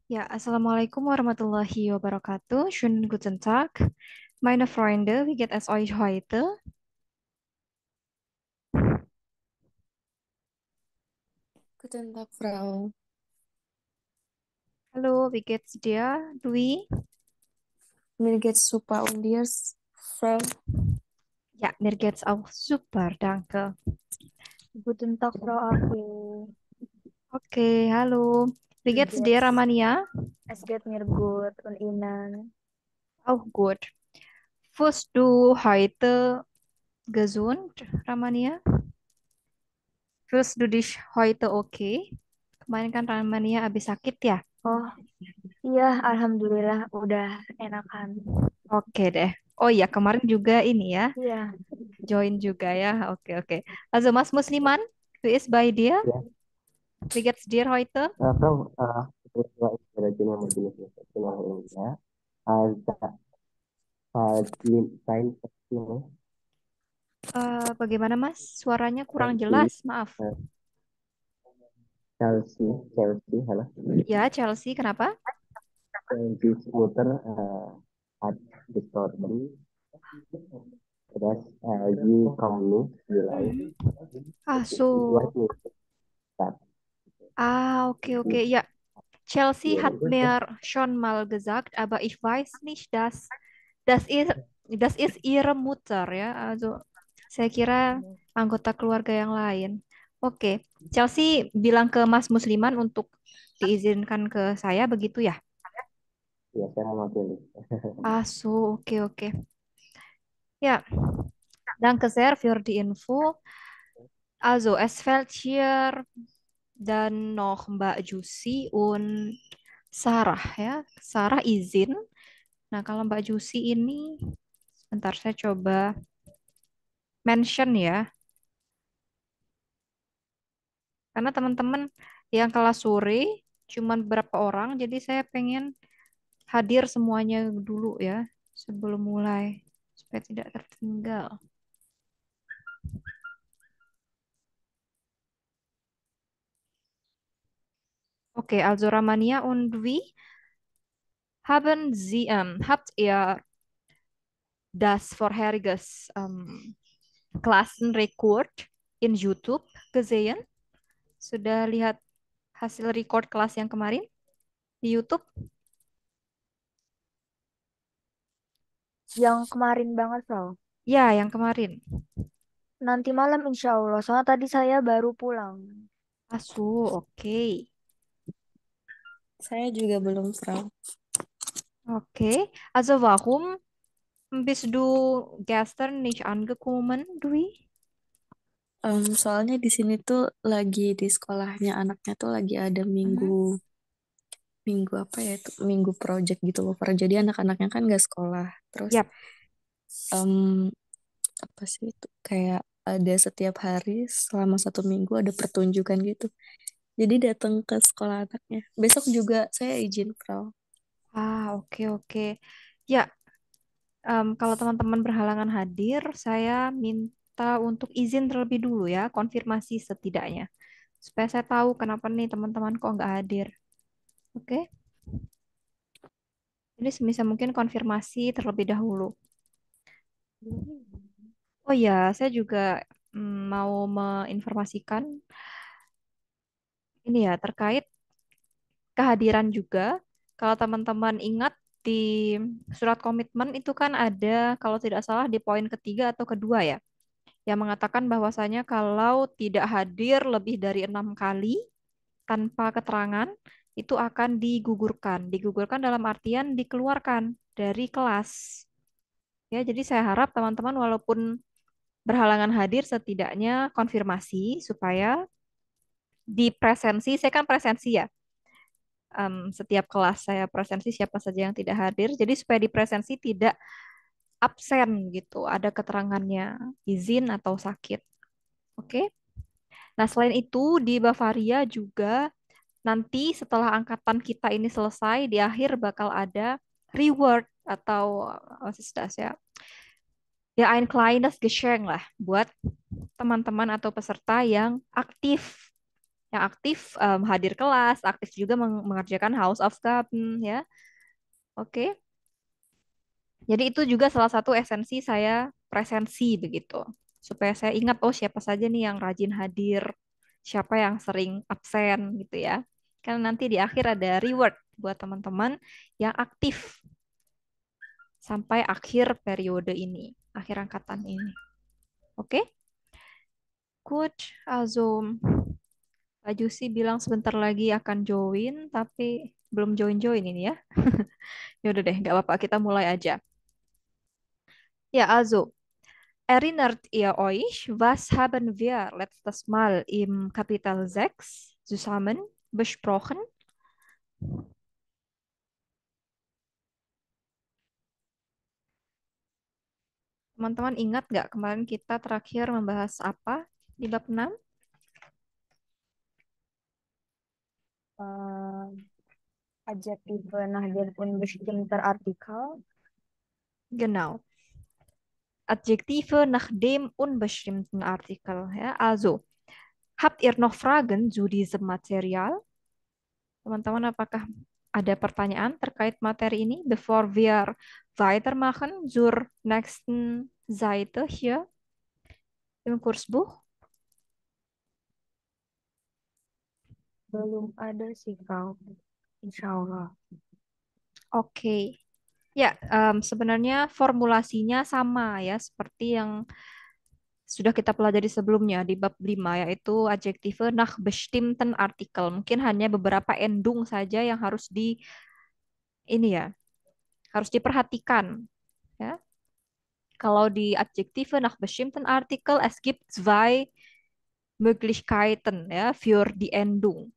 Ja, Assalamualaikum warahmatullahi wabarakatuh. Schönen guten Tag. Meine Freunde, wie geht es euch heute? Guten Tag, Frau. Hallo, wie geht's dir, Dwi? Mir geht's super und dir, Frau? Ja, mir geht's auch super, danke. Guten Tag, Frau Afi. Okay, hallo. Wie Wie geht's dir, geht's? Ramania? Es geht mir gut und Ihnen? Auch gut. Fühlst du heute gesund, Ramania? Fühlst du dich heute okay? Kemarin kan Ramania habis sakit ya? Oh, iya, Alhamdulillah udah enakan. Oke deh. Oh iya, kemarin juga ini ya. Iya, Join juga ya. Oke, oke. Also Mas Musliman, wie ist bei dir? Ja, Wie geht's dir heute? Frau, peristiwa inspirasi yang majelis nasional Indonesia ada lain ini Bagaimana Mas? Suaranya kurang Chelsea, jelas, maaf. eh, Chelsea, halo, Ya, Chelsea, kenapa? Chelsea Scooter at Distortion, terus G Company July, Mhm. itu So, aja start. oke, oke. Ja, Chelsea Iya, hat mir schon mal gesagt, aber ich weiß nicht, das ist ihre Mutter ya. Also, saya kira anggota keluarga yang lain. Oke, Chelsea bilang ke Mas Musliman untuk diizinkan ke saya begitu ya? ya saya mewakili. So, oke, oke. Ja, danke sehr für die Info. Also, es fällt hier dann noch Mbak Jusi und Sarah ya. Sarah izin. Nah, kalau Mbak Jusi ini, sebentar saya coba mention ya. Karena teman-teman yang kelas sore cuman berapa orang, jadi saya pengen hadir semuanya dulu ya sebelum mulai supaya tidak tertinggal. Oke, also Ramania und wie habt ihr das vorherige Klassenrekord in YouTube gesehen? Sudah lihat hasil record kelas yang kemarin di YouTube? yang kemarin banget, Frau. Ya, yang kemarin. Nanti malam insya Allah, soalnya tadi saya baru pulang. Oke. Saya juga belum, Frau. Okay. Also warum bist du gestern nicht angekommen, Dwi? Soalnya di sini tuh lagi di sekolahnya anaknya tuh lagi ada minggu Mhm. minggu apa ya itu minggu project gitu loh. Jadi anak-anaknya kan nggak sekolah. Terus Yap. em, apa sih itu kayak ada setiap hari selama 1 minggu ada pertunjukan gitu. Jadi datang ke sekolah anaknya. Besok juga saya izin, Frau. Oke, oke. Ya, kalau teman-teman berhalangan hadir, saya minta untuk izin terlebih dulu ya, konfirmasi setidaknya. Supaya saya tahu kenapa nih teman-teman kok nggak hadir. Oke? Ini sebisa mungkin konfirmasi terlebih dahulu. Oh ya, saya juga mau menginformasikan ini ya terkait kehadiran juga. Kalau teman-teman ingat di surat komitmen itu kan ada kalau tidak salah di poin ketiga atau kedua ya, yang mengatakan bahwasanya kalau tidak hadir lebih dari 6 kali tanpa keterangan itu akan digugurkan. Digugurkan dalam artian dikeluarkan dari kelas. Ya, jadi saya harap teman-teman walaupun berhalangan hadir setidaknya konfirmasi supaya di presensi, saya kan presensi ya, setiap kelas saya presensi siapa saja yang tidak hadir. Jadi supaya di presensi tidak absen gitu, ada keterangannya izin atau sakit. Oke. Nah, selain itu di Bavaria juga nanti setelah angkatan kita ini selesai di akhir bakal ada reward atau was ist das ya? Ya ein kleines Geschenk lah buat teman-teman atau peserta yang aktif yang aktif hadir kelas, aktif juga mengerjakan House of Garden ya. Oke. Jadi itu juga salah satu esensi saya presensi begitu. Supaya saya ingat oh siapa saja nih yang rajin hadir, siapa yang sering absen gitu ya. Karena nanti di akhir ada reward buat teman-teman yang aktif sampai akhir periode ini, akhir angkatan ini. Oke? Good. Also, Pak Jusi bilang sebentar lagi akan join, tapi belum join-join ini ya. Ya udah deh, nggak apa-apa, kita mulai aja. Ja, also, erinnert ihr euch, was haben wir letztes Mal im Kapitel 6 zusammen besprochen? Teman-teman ingat nggak kemarin kita terakhir membahas apa di bab 6? Eh, Adjektive nach dem unbestimmten Artikel. Genau. Adjektive nach dem unbestimmten Artikel. Ja, also, habt ihr noch Fragen zu diesem Material? Teman-teman, apakah ada pertanyaan terkait materi ini? Before wir weitermachen zur nächsten Seite hier im Kursbuch. Belum ada sih kau. Insya Allah. Oke. Ya, sebenarnya formulasinya sama ya, seperti yang sudah kita pelajari sebelumnya di bab 5 yaitu adjektive nach bestimmten Artikel. Mungkin hanya beberapa endung saja yang harus ini ya, harus diperhatikan ya. Kalau di adjektive nach bestimmten Artikel es gibt zwei Möglichkeiten ya für die Endung,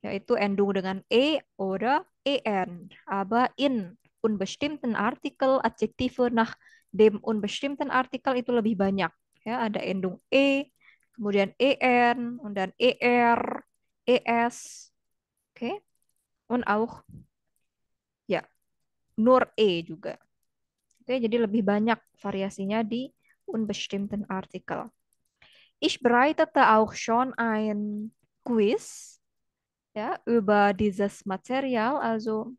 yaitu endung dengan e oder en. Aber in unbestimmten Artikel adjektive nach dem unbestimmten Artikel itu lebih banyak ya, ada endung e, kemudian en, und dann er, es, oke, und auch ya nur e juga. Oke, jadi lebih banyak variasinya di unbestimmten Artikel. Ich bereitete auch schon ein Quiz ja, über dieses Material. Also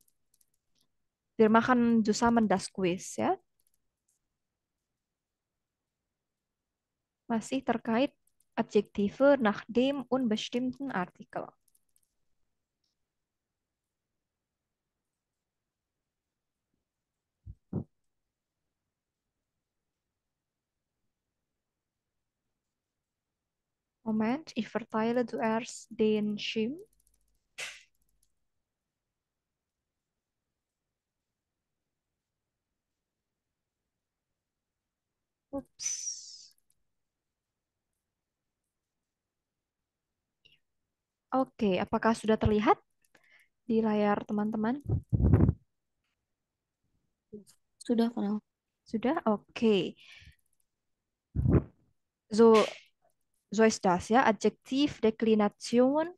wir machen zusammen das Quiz ya. Masih terkait Adjektive nach dem unbestimmten Artikel. Moment, ich verteile zuerst den Schirm. Ups. Oke, apakah sudah terlihat di layar teman-teman? Sudah kenal. Sudah? Oke. So, so ist das ya. Adjektiv, Deklination,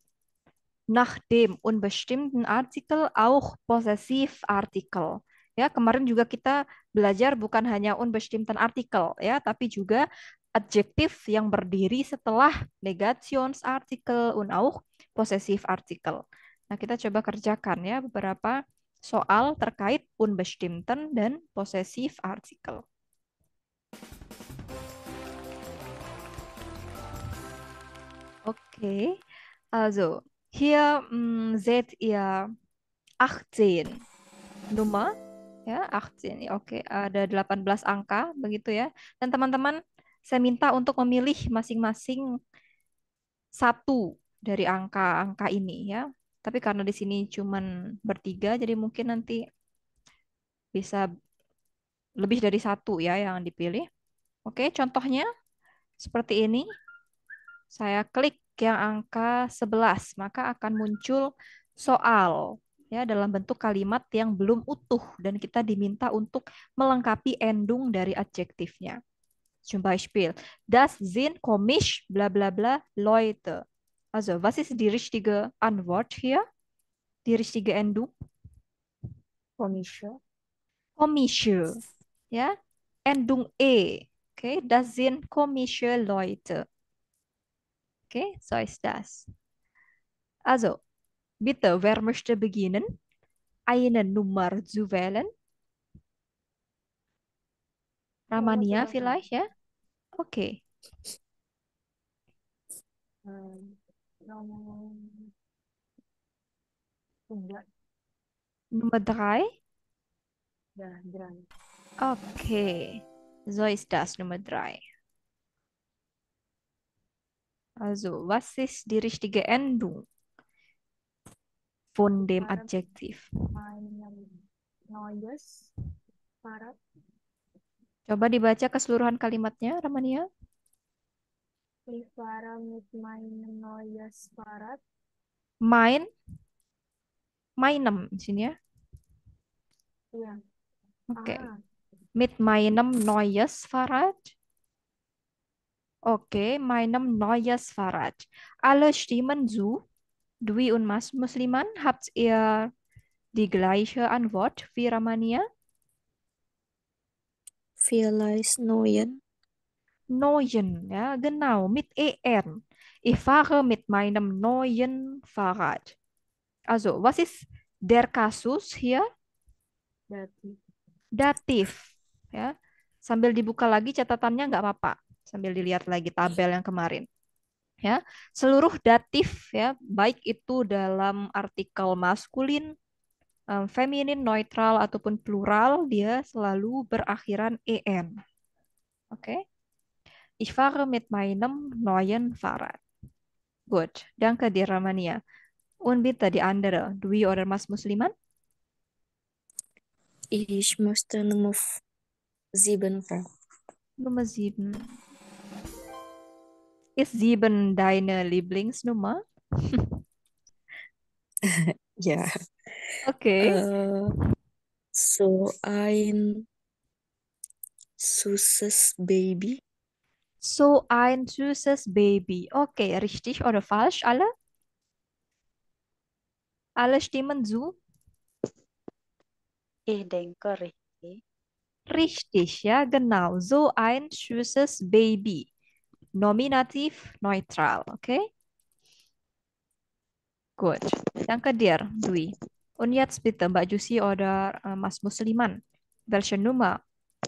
nach dem unbestimmten Artikel auch Possessivartikel. Ya, kemarin juga kita belajar bukan hanya unbestimmten Artikel ya, tapi juga adjektif yang berdiri setelah Negationsartikel und auch Possessivartikel. Nah, kita coba kerjakan ya beberapa soal terkait unbestimmten dan Possessivartikel. Oke, also hier seht ihr 18 Nummer ya 18 ya oke ada 18 angka begitu ya dan teman-teman saya minta untuk memilih masing-masing satu dari angka-angka ini ya tapi karena di sini cuman bertiga jadi mungkin nanti bisa lebih dari satu ya yang dipilih oke contohnya seperti ini saya klik yang angka 11 maka akan muncul soal ya dalam bentuk kalimat yang belum utuh dan kita diminta untuk melengkapi endung dari adjektifnya. Zum Beispiel, das sind komisch bla bla bla Leute. Also, was ist die richtige Antwort hier? Die richtige Endung? Komische. Komische. Ja? Endung E. Okay, das sind komische Leute. Okay, so ist das. Also, bitte, wer möchte beginnen? Eine Nummer zu wählen? Coba Ramania coba saya. vielleicht, ya? Oke. Nomor tiga. Nummer 3. Ya, jalan. Okay. So ist das Nummer 3. Also, was ist die richtige Endung von dem Para Adjektiv? mainan noyes. Para Coba dibaca keseluruhan kalimatnya, Ramania. Livara mit meinen neues Fahrrad. Main, meinem di sini ya. Iya. Oke. Ah, Mit meinem neues Fahrrad. Oke, meinem neues Fahrrad. Alle stimmen zu. Dwi und Mas Musliman, habt ihr die gleiche Antwort wie Ramania? Vielleicht neuen. Neuen, ja, genau, mit EN. Ich fahre mit meinem neuen Fahrrad. Also, was ist der Kasus hier? berarti. Datif, ya. Sambil dibuka lagi catatannya nggak apa-apa. Sambil dilihat lagi tabel yang kemarin. Ya, seluruh datif ya, baik itu dalam artikel maskulin, feminin, neutral ataupun plural, dia selalu berakhiran en. Oke. Ich fahre mit meinem neuen Fahrrad. Gut, danke dir, Ramania. Und bitte die andere, Dwi oder Mas Musliman? Ich möchte Nummer 7 fragen. Nummer 7. Ist 7 deine Lieblingsnummer? Ja. Okay. So ein süßes Baby. So ein süßes Baby. Okay, richtig oder falsch alle? Alle stimmen zu? Ich denke richtig. Richtig, ja, genau. So ein süßes Baby. Nominativ neutral, okay? Gut. Danke dir, Dwi. Und jetzt bitte Mbak Jusi oder Mas Musliman. Welche Nummer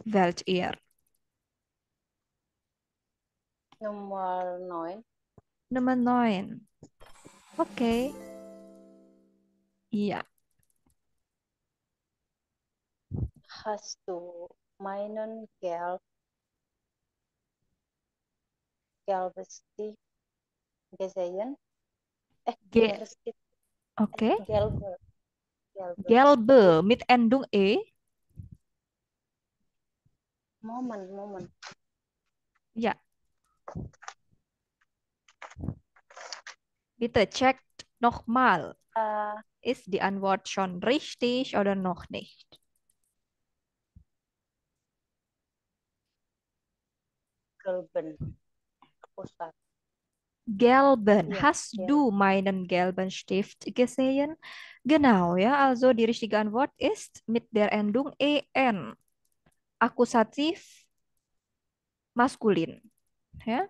wählt ihr? Nomor 9. Nummer 9. Okay. Iya. Hast du meinen gelbes Stift gesehen? Ge Gelbes Stift. Oke. Gelbe. Gelbe. Gelbe mit Endung E. Moment. Ja. Bitte checkt nochmal. Ist die Antwort schon richtig oder noch nicht? Gelben. Pusat. Gelben. Ja, Hast du meinen gelben Stift gesehen? Genau, ja. Also die richtige Antwort ist mit der Endung en. Akusativ maskulin. Ja.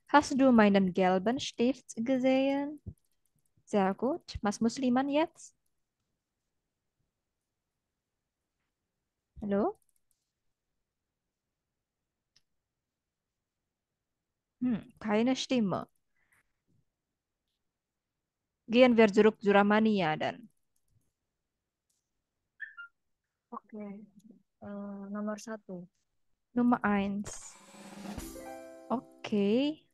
Hast du meinen gelben Stift gesehen? Sehr gut. Mas Musliman jetzt? Hallo? Keine Stimme. Gehen wir zurück zu Ramania dann. Oke. Nomor 1. Nummer 1. Okay.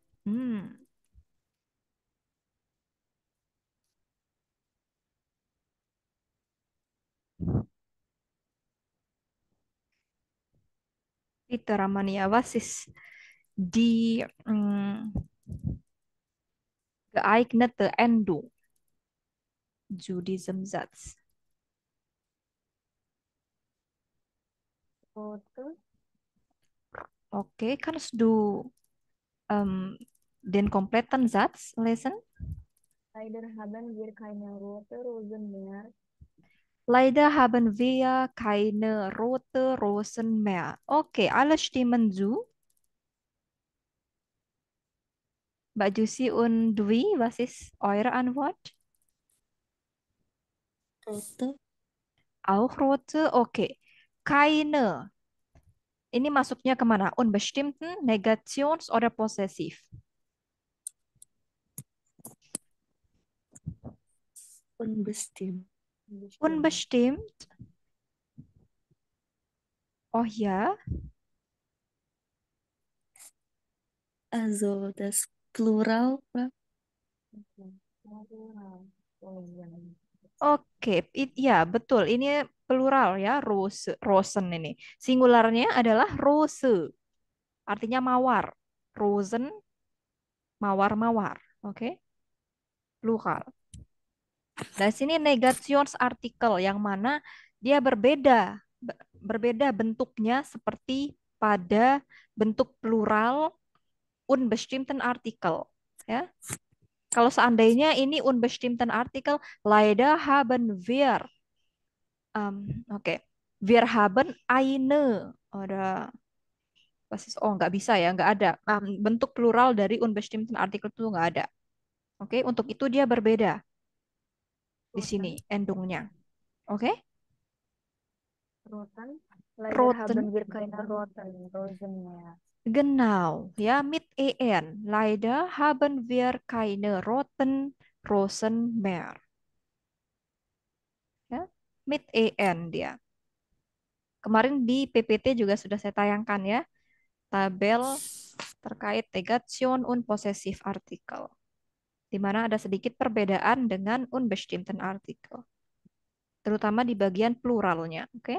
Bitte Ramania, was ist die geeignete Endung zu diesem Satz? Foto. Okay, kannst du den kompletten Satz lesen? Leider haben wir keine rote Rosen mehr. Leider haben wir keine rote Rosen mehr. Okay, alle stimmen zu. Mbak Jusi und Dwi, was ist eure Antwort? Rote. Auch rote. Oke. Keine. Ini masuknya kemana? Unbestimmten, Negations, oder Possessiv? Unbestimmt. Unbestimmt. Oh ja. Also das Plural, Pak. Oke, ya betul. Ini plural ya, rose, rosen ini. Singularnya adalah rose, artinya mawar. Rosen, mawar-mawar. Oke, plural. Nah, sini negationsartikel yang mana dia berbeda, berbeda bentuknya seperti pada bentuk plural unbestimmten Artikel. Ya, kalau seandainya ini unbestimmten Artikel, leider haben wir. Oke. Wir haben eine. Ada basis. Oh, nggak bisa ya, nggak ada. Bentuk plural dari unbestimmten Artikel itu nggak ada. Oke, untuk itu dia berbeda di sini endungnya. Oke, Roten. Leider roten, haben wir keine roten Rosen mehr. genau, ya, mit en. Leider haben wir keine roten Rosen mehr. Ya, mit en dia. Kemarin di PPT juga sudah saya tayangkan ya, tabel terkait Negation und Possessive Artikel, di mana ada sedikit perbedaan dengan unbestimmten Artikel, terutama di bagian pluralnya. Oke,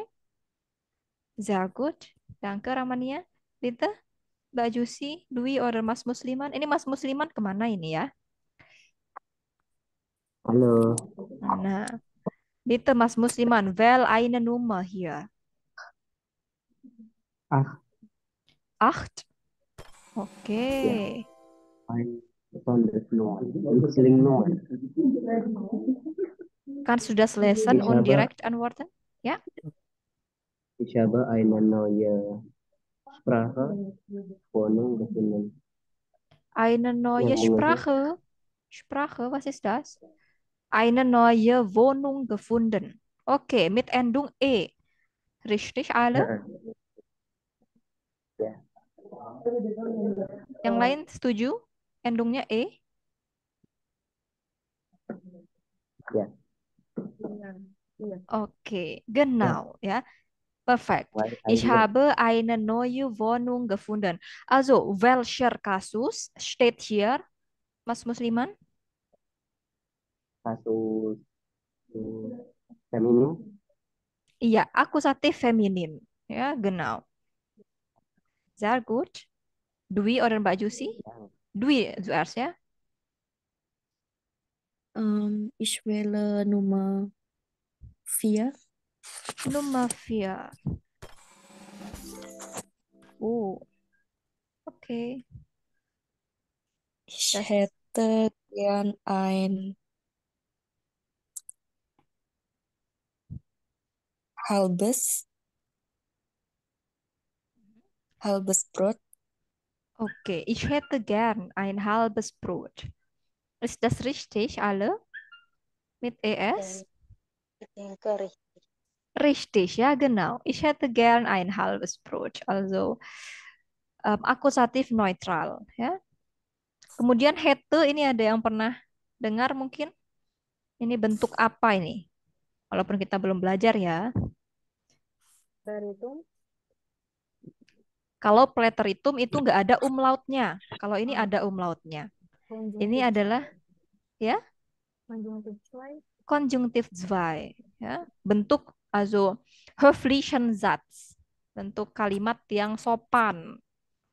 sehr gut. Danke Ramania. Bitte, Mbak Jusi, Dwi, oder Mas Musliman. Ini Mas Musliman kemana ini ya? Halo. Nah, bitte Mas Musliman, wähl eine Nummer hier. Ah, 8. Oke. ja. Ein besonderes Nummer. Wechseling Nummer. Kan sudah selesai Ich und habe, direkt antworten? Ya. ich habe eine neue Sprache, Wohnung gefunden. Eine neue Nyambung aja. Sprache. Sprache, was ist das? Eine neue Wohnung gefunden. Okay, mit Endung E. Richtig alle? Ya. Yang lain setuju? Endungnya E? Ya. Iya. Oke, genau, ya. Perfekt. Weil Ich eine habe eine neue Wohnung gefunden. Also, welcher Kasus steht hier, Mas Musliman? kasus feminim. Iya, akusatif feminin. Ya, genau. Sehr gut. Dwi oder Mbak Jusi? Dwi zuerst ya. Ich wähle Nummer 4. Nummer 4. Oh, okay. Ich Das hätte gern ein halbes Brot. okay. Ich hätte gern ein halbes Brot. Ist das richtig, alle? Mit ES? Ich denke richtig. Richtig, ja, genau. Ich hätte gern ein halbes Brot. Also akusatif neutral, ya. Kemudian hätte ini ada yang pernah dengar mungkin? Ini bentuk apa ini? Walaupun kita belum belajar ya. Beritum. Kalau preteritum itu nggak ada umlautnya. Kalau ini ada umlautnya. Ini adalah ya Konjunktif zwei. konjunktif zwei, ya. Bentuk also höflichen Satz. Bentuk kalimat yang sopan.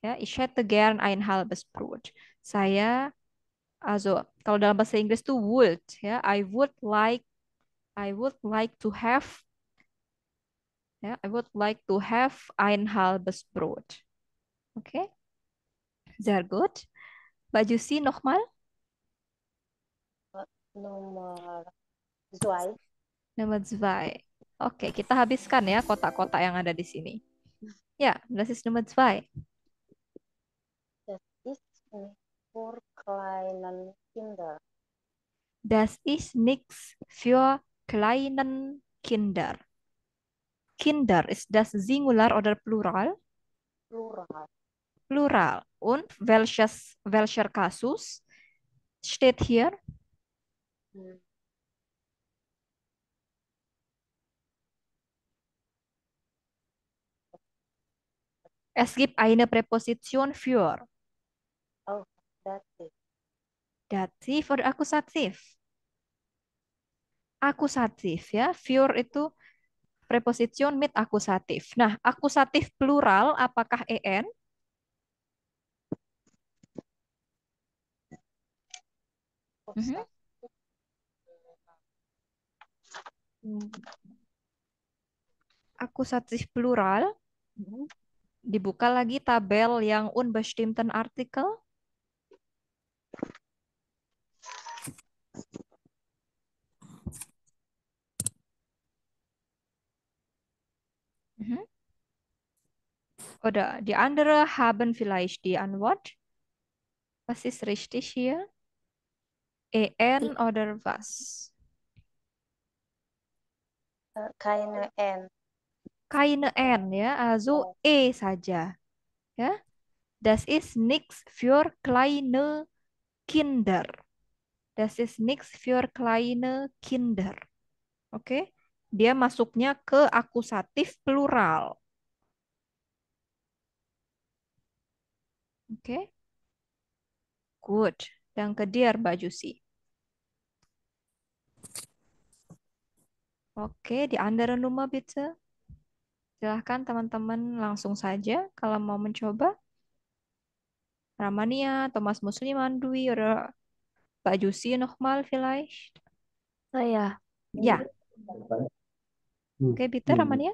Ya, ich hätte gern ein halbes Brot. Saya also kalau dalam bahasa Inggris tuh would, ya. I would like to have, ya, I would like to have ein halbes Brot. Oke, sehr gut. Mbak Jusi nochmal. Nomor zwei. Nomor zwei. Oke, kita habiskan ya kotak-kotak yang ada di sini. Ya, das ist Nummer zwei. Das ist nicht für kleinen Kinder. Das ist nichts für kleinen Kinder. Kinder, ist das Singular oder Plural? Plural. Plural. Und welcher Kasus steht hier? Hm. Es gibt eine Präposition für. Oh, that's it. Dativ oder Akkusativ? Akusatif ya. Für itu preposition mit akusatif. Nah, akusatif plural apakah en? Mhm. Offset. Akusatif plural. Dibuka lagi tabel yang unbestimmten Artikel. Mhm. Oder die andere haben vielleicht die Antwort. Was ist richtig hier? En oder was? Keine N. Keine N ya, also Oh, saja. Ya, das ist nichts für kleine Kinder. Das ist nichts für kleine Kinder. Oke, dia masuknya ke akusatif plural. Oke, good. Danke dir, Mbak Jusi. Oke, die andere Nummer bitte. Silahkan teman-teman langsung saja kalau mau mencoba. Ramania, Thomas Musliman, Dwi, oder Mbak Jusi nochmal vielleicht. Saya Ja, Hmm. oke, bitte Ramania.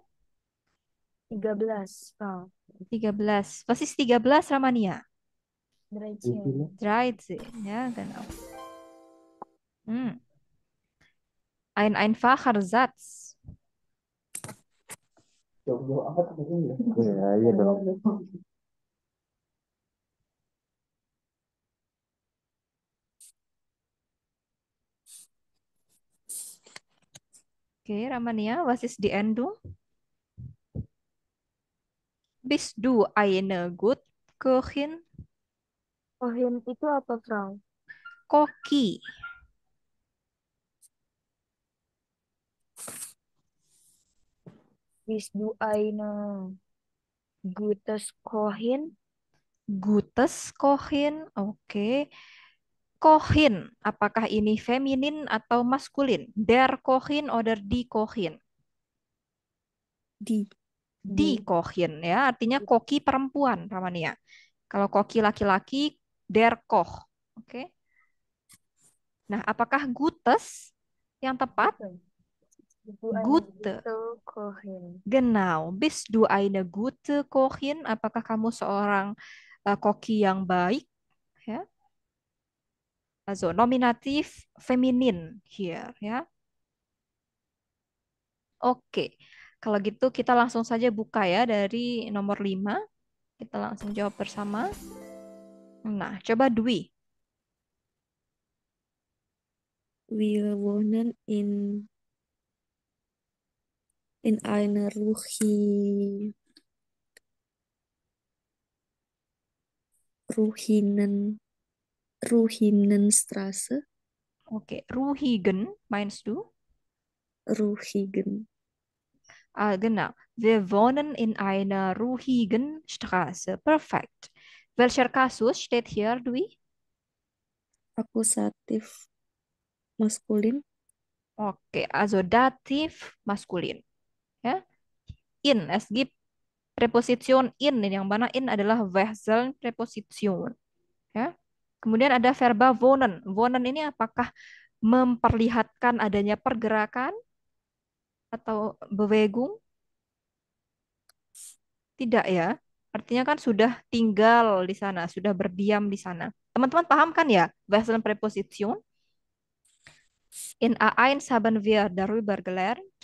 13, Frau. 13. Was ist 13, Ramania? 13. 13, ya, genau. Ein einfacher Satz. Jauh-jauh apa tuh ya? Ya, iya dong. Oke, Ramania, was ist die Endung? Bist du eine gut Köchin? Kohin itu apa, Frau? Koki. Bist du eine gutes Kohin? Gutes Kochen. Oke. Kohin. Apakah ini feminin atau maskulin? Der Kohin oder die Kohin? Di. Di Kohin ya. Artinya koki perempuan, Ramania. Kalau koki laki-laki, der Koch. Oke. Nah, apakah gutes yang tepat? Bist du eine Gute. gute Kohin? Genau. Bist du eine gute Kochin? Apakah kamu seorang koki yang baik? Ya. Also nominatif feminin here ya. Oke. Kalau gitu kita langsung saja buka ya dari nomor 5. Kita langsung jawab bersama. Nah, coba Dwi. Wir wohnen in einer Ruhinenstraße. Oke, Ruhigen meinst du? Ruhigen. Ah, genau. Wir wohnen in einer ruhigen Straße. Perfekt. Welcher Kasus steht hier, Dwi? Akusatif maskulin. Oke, also Dativ maskulin. Ya. In, es gibt Präposition in, yang mana in adalah Wechselpräposition. Ya. Kemudian ada verba wohnen. Wohnen ini apakah memperlihatkan adanya pergerakan atau Bewegung? Tidak ya. Artinya kan sudah tinggal di sana, sudah berdiam di sana. Teman-teman paham kan ya? Wechselpräposition. In A1 haben wir darüber gelernt.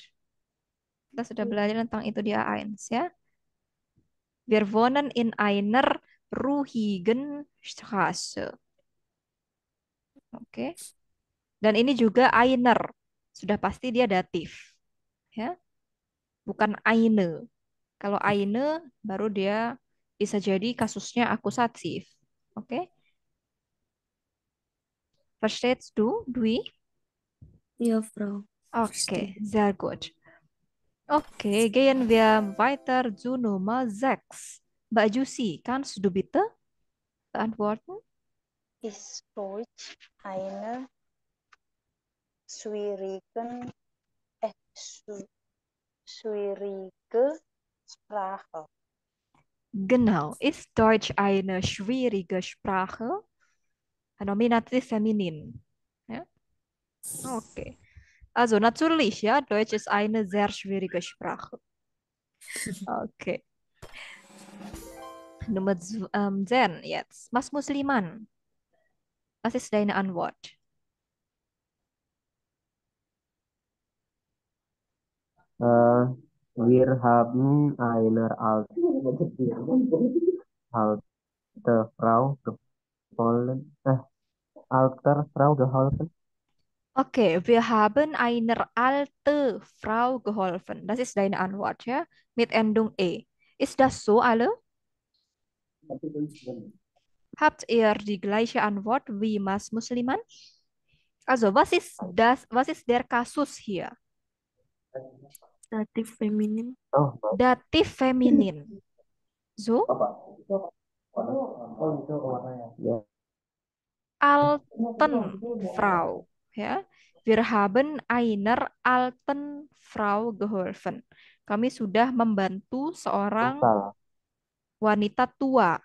Kita sudah belajar tentang itu di A1 ya. Wir wohnen in einer ruhigen Straße. Oke. Dan ini juga einer. sudah pasti dia datif, ya, bukan eine. Kalau eine baru dia bisa jadi kasusnya akusatif. Oke, verstehst du, Dwi? Ja, Frau. Oke, Verstehe. sehr gut. Okay, gehen wir weiter zu Nummer 6. Mbak Jusi, kannst du bitte beantworten? Ist Deutsch eine schwierigen, schwierige Sprache? Genau. Ist Deutsch eine schwierige Sprache? Nominativ feminin. Ja? Okay. Also natürlich, ja, Deutsch ist eine sehr schwierige Sprache. Okay. Nummer 10 jetzt. Mas Musliman, was ist deine Antwort? Äh, wir haben einer alte Frau geholfen. Alter Frau geholfen. Okay, wir haben einer alte Frau geholfen. Das ist deine Antwort, ja? Mit Endung E. Ist das so, alle? Habt ihr die gleiche Antwort wie Mas Musliman? Also, was ist der Kasus hier? Datif feminin. Oh, Datif feminin. So, ya. alten Frau, ya. Wir haben einer alten Frau geholfen. Kami sudah membantu seorang Salah. wanita tua.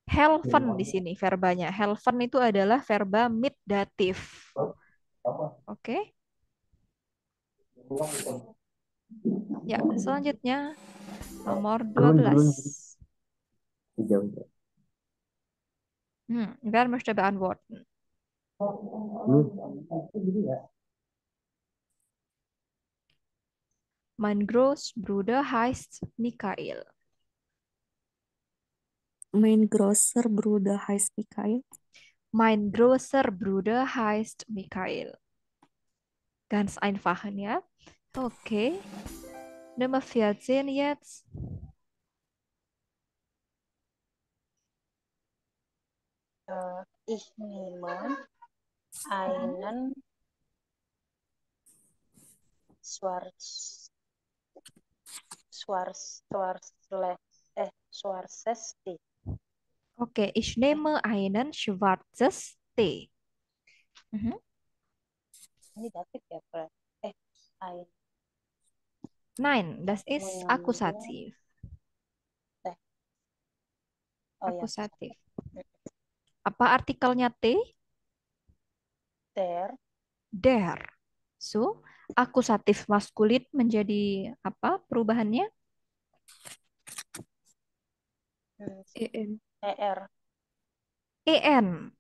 Helfen di sini verbanya. Helfen itu adalah verba mid datif. Oke. Ya, selanjutnya nomor Grün, 12. grün, hijau. Wer möchte beantworten? Mein Großbruder heißt Michael. Mein großer Bruder heißt Mikael. Mein großer Bruder heißt Michael. Ganz einfach, ja? Okay. Nummer 14 jetzt. Ich nehme einen Schwarz, schwarzes Tee. Okay, ich nehme einen schwarzes Tee. Mhm. Ini datif ya, Fred? Ein Nein, das ist mengambil Akkusativ. teh. Oh ya, Akusatif. Apa artikelnya T? der, Der. So, akusatif maskulin menjadi apa perubahannya? EN. er, En.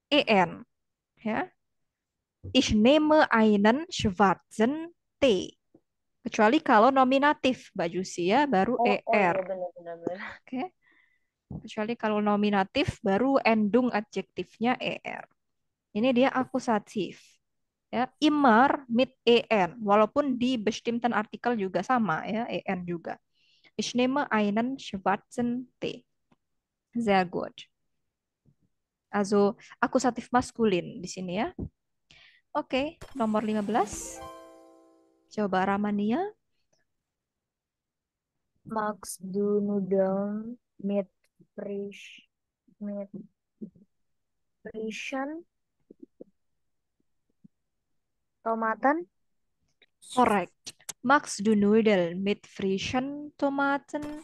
En. Ya. Ich nehme einen schwarzen Tee. Kecuali kalau nominatif, Mbak Jusi ya, baru oh er. iya benar. Oke. Kecuali kalau nominatif, baru endung adjektifnya er. Ini dia akusatif. Ya, immer mit en. Walaupun di bestimmten Artikel juga sama ya, en juga. Ich nehme einen schwarzen Tee. Sehr gut. Also akusatif maskulin di sini ya. Oke, nomor 15. Coba Ramania. Magst du Nudeln mit frischen Tomaten? Korrekt. Magst du Nudeln mit frischen Tomaten?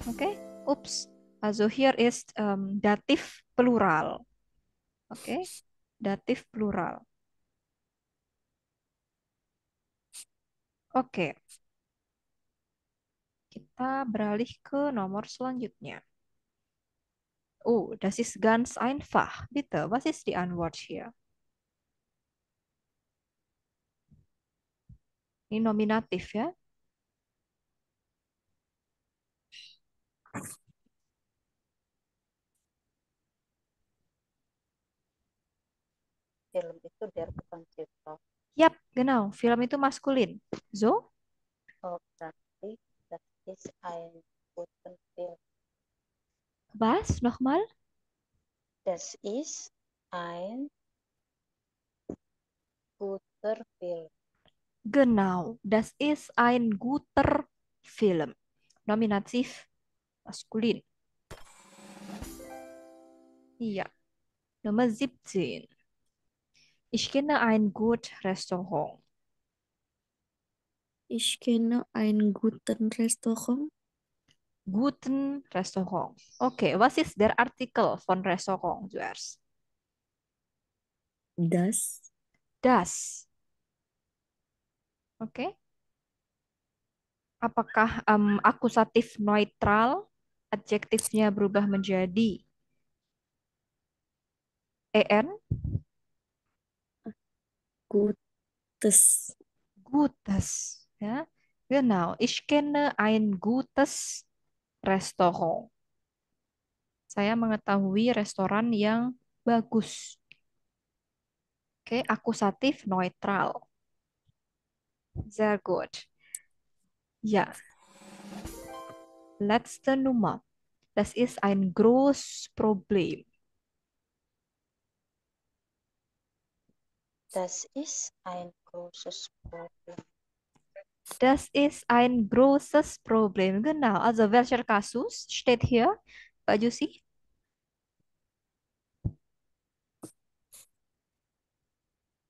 Okay. Ups. Also hier ist Dativ Plural. Oke. Dativ Plural. Oke. Kita beralih ke nomor selanjutnya. Oh, das ist ganz einfach. Bitte, was ist die Antwort hier? Ini nominatif ya. Film itu der bukan Cipta. Yap, genau. Film itu maskulin. So, Oh, berarti das ist ein guten Film. was? Nochmal? Das ist ein guter Film. Genau. Das ist ein guter Film. Nominativ maskulin. Iya. Nomor 17. Ich kenne ein gut Restaurant. Ich kenne einen guten Restaurant. Guten Restaurant. Okay, was ist der Artikel von Restaurant zuerst? Das. Das. Oke. Apakah akusatif neutral? Adjektifnya berubah menjadi en? Gutes. Gutes. Ya. Genau. Ich kenne ein gutes Restaurant. Saya mengetahui restoran yang bagus. Oke, akusatif neutral. Sehr gut. Ja, letzte Nummer. Das ist ein großes Problem. Das ist ein großes Problem. Das ist ein großes Problem. Genau. Also welcher Kasus steht hier, Pak Jusi?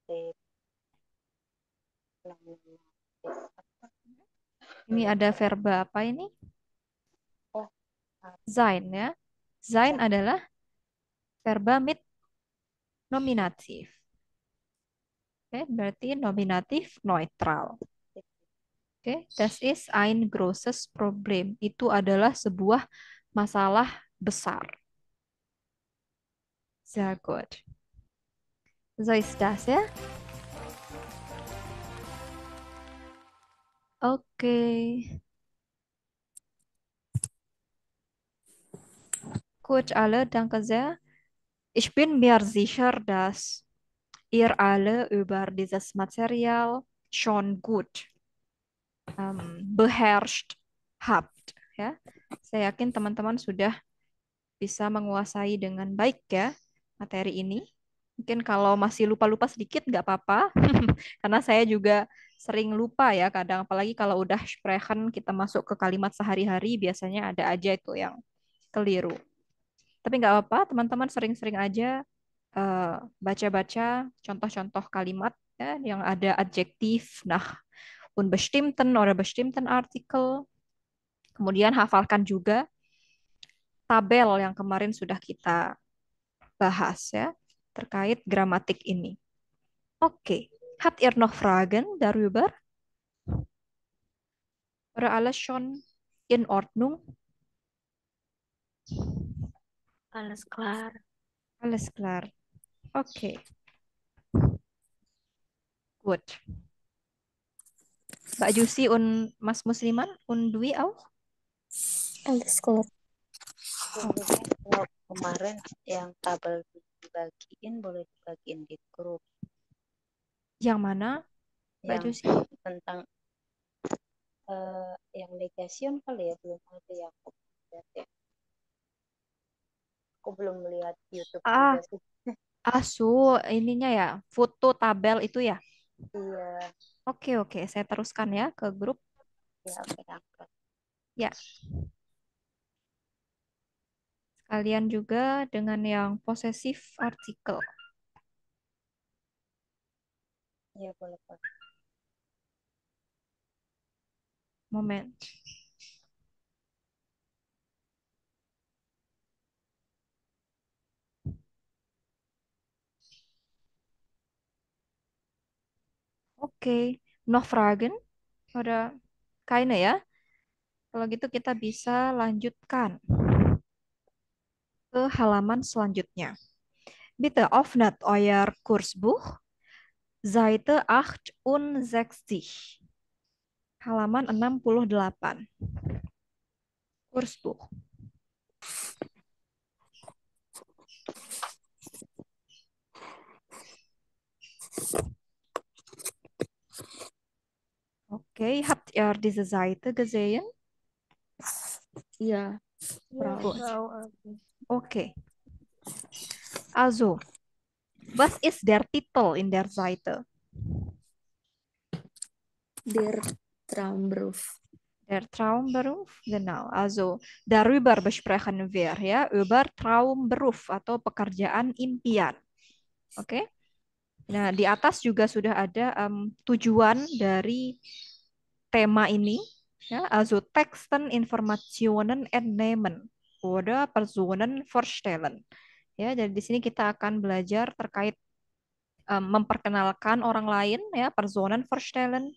Di nominatif. Ini ada verba apa ini? Oh, Sein ya. Sein sein. adalah verba mit nominatif. Oke, berarti nominatif neutral. Oke, das ist ein großes Problem. Itu adalah sebuah masalah besar. Sehr gut. So ist das ya. Oke. Gut, alle, danke sehr. Ich bin mir sicher, dass ihr alle über dieses Material schon gut beherrscht habt. Ya, saya yakin teman-teman sudah bisa menguasai dengan baik ya materi ini. Mungkin kalau masih lupa-lupa sedikit nggak apa-apa, karena saya juga sering lupa ya kadang, apalagi kalau udah sprechen kita masuk ke kalimat sehari-hari biasanya ada aja itu yang keliru. Tapi nggak apa-apa, teman-teman sering-sering aja baca-baca contoh-contoh kalimat ya, yang ada adjektif, nah, unbestimmten oder bestimmten Artikel. Kemudian hafalkan juga tabel yang kemarin sudah kita bahas ya terkait gramatik ini. Oke, habt ihr noch Fragen darüber? Oder alles schon in Ordnung? Alles klar. Alles klar. Oke, gut. Mbak Jusi und Mas Musliman und Dwi auch? Alles klar. Ini kalau kemarin yang tabel dibagiin boleh dibagiin di grup Yang mana, Mbak yang Jusi? tentang yang negation kali ya, belum ada yang aku lihat ya. Aku belum melihat YouTube juga Ah, sih. asu ininya ya, foto tabel itu ya. Iya, Oke, oke, saya teruskan ya ke grup. ya oke angkat. Ya, sekalian juga dengan yang posesif artikel. Iya boleh boleh. Moment. Oke, noch Fragen? Oder keine ya? Kalau gitu kita bisa lanjutkan ke halaman selanjutnya. Bitte öffnet euer Kursbuch, Seite 68. Halaman 68. Kursbuch. Okay, habt ihr diese Seite gesehen? Iya, Ja, Frau. Frau Abi. Okay. Also, was ist der Titel in der Seite? Der Traumberuf. Der Traumberuf, genau. Also darüber besprechen wir ya, über Traumberuf atau pekerjaan impian. Oke. Nah, di atas juga sudah ada tujuan dari tema ini ya, also Texten, Informationen, Entnehmen oder Personen vorstellen. Ya, jadi di sini kita akan belajar terkait memperkenalkan orang lain ya, Personen vorstellen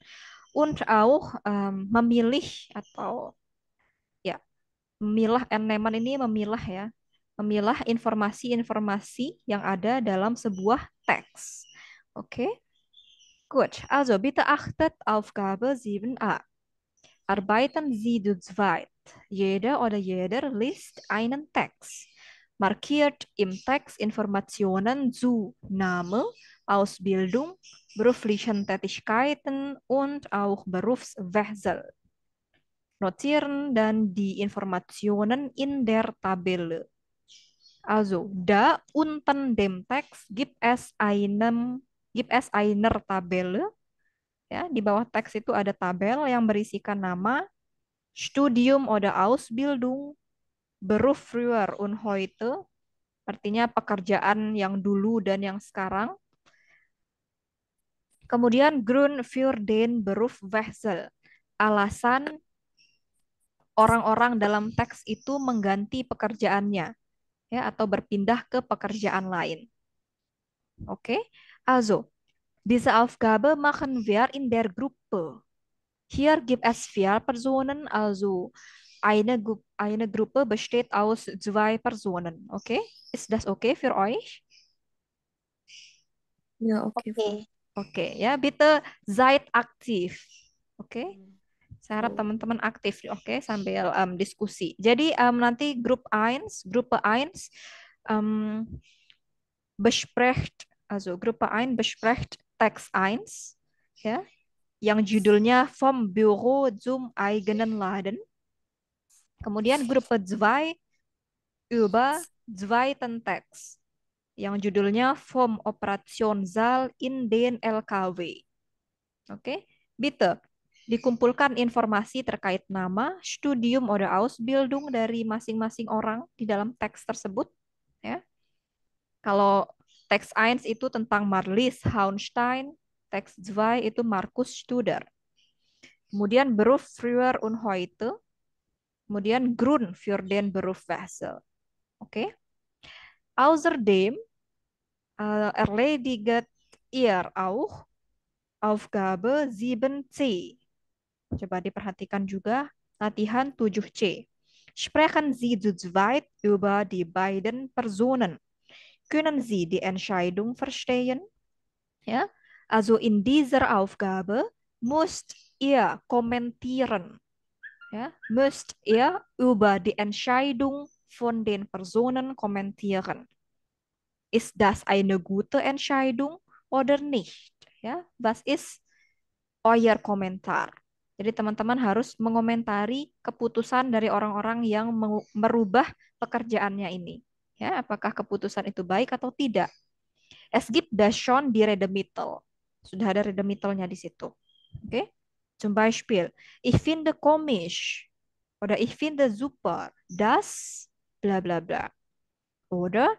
und auch memilih atau ya memilah Entnehmen ini memilah ya, memilah informasi-informasi yang ada dalam sebuah teks. Oke, gut. Also bitte achtet Aufgabe 7a. Arbeiten Sie zu zweit. Jeder oder jeder liest einen Text. Markiert im Text Informationen zu Name, Ausbildung, beruflichen Tätigkeiten und auch Berufswechsel. Notieren dann die Informationen in der Tabelle. Also, da unten dem Text gibt es eine Tabelle. Ya, di bawah teks itu ada tabel yang berisikan nama, Studium oder Ausbildung, Beruf früher und heute, artinya pekerjaan yang dulu dan yang sekarang. Kemudian Grund für den Berufswechsel, alasan orang-orang dalam teks itu mengganti pekerjaannya ya atau berpindah ke pekerjaan lain. Oke. Also, diese Aufgabe machen wir in der Gruppe. Hier gibt es 4 Personen, also eine Gruppe besteht aus 2 Personen. Okay? Ist das okay für euch? Ya, oke, Frau. Oke. Oke, ya, bitte seid aktif. Oke? Hmm. Saya harap teman-teman aktif, oke, sambil diskusi. Jadi nanti Gruppe 1 besprecht, also Gruppe 1 besprecht Text 1, ya, yang judulnya Vom Büro zum eigenen Laden. Kemudian Gruppe 2 über zweiten Text, yang judulnya Vom Operationssaal in den LKW. Oke, bitte dikumpulkan informasi terkait nama, studium oder Ausbildung dari masing-masing orang di dalam teks tersebut. Ya. Kalau teks 1 itu tentang Marlies Hauenstein, teks 2 itu Markus Studer. Kemudian Beruf früher und heute, kemudian Grund für den Berufswechsel. Oke. Außerdem erledigt ihr auch Aufgabe 7c. Coba diperhatikan juga latihan 7C. Sprechen Sie zu zweit über die beiden Personen. Können Sie die Entscheidung verstehen? Ja, also in dieser Aufgabe müsst ihr kommentieren. Ja, müsst ihr über die Entscheidung von den Personen kommentieren. Ist das eine gute Entscheidung oder nicht? Ya, was ist euer Kommentar? Jadi teman-teman harus mengomentari keputusan dari orang-orang yang merubah pekerjaannya ini. Ya, apakah keputusan itu baik atau tidak? Es gibt das schon die Redemittel. Sudah ada Redemittelnya di situ. Oke? Zum Beispiel, ich finde komisch oder ich finde super, das bla bla bla. Oder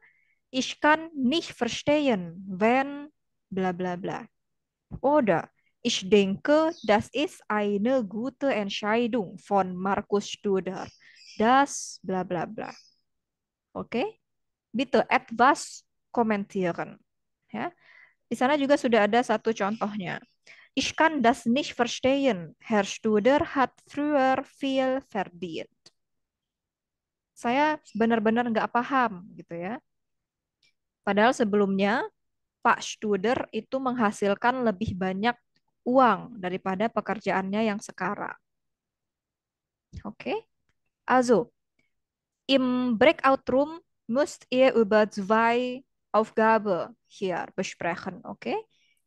ich kann nicht verstehen, wenn bla bla bla. Oder ich denke, das ist eine gute Entscheidung von Markus Studer. Das bla bla bla. Oke? Bitte etwas kommentieren. Ya. Di sana juga sudah ada satu contohnya. Ich kann das nicht verstehen. Herr Studer hat früher viel verdient. Saya benar-benar nggak paham gitu ya. Padahal sebelumnya Pak Studer itu menghasilkan lebih banyak uang daripada pekerjaannya yang sekarang. Oke. Also, im Breakout-Room müsst ihr über 2 Aufgabe hier besprechen. Oke.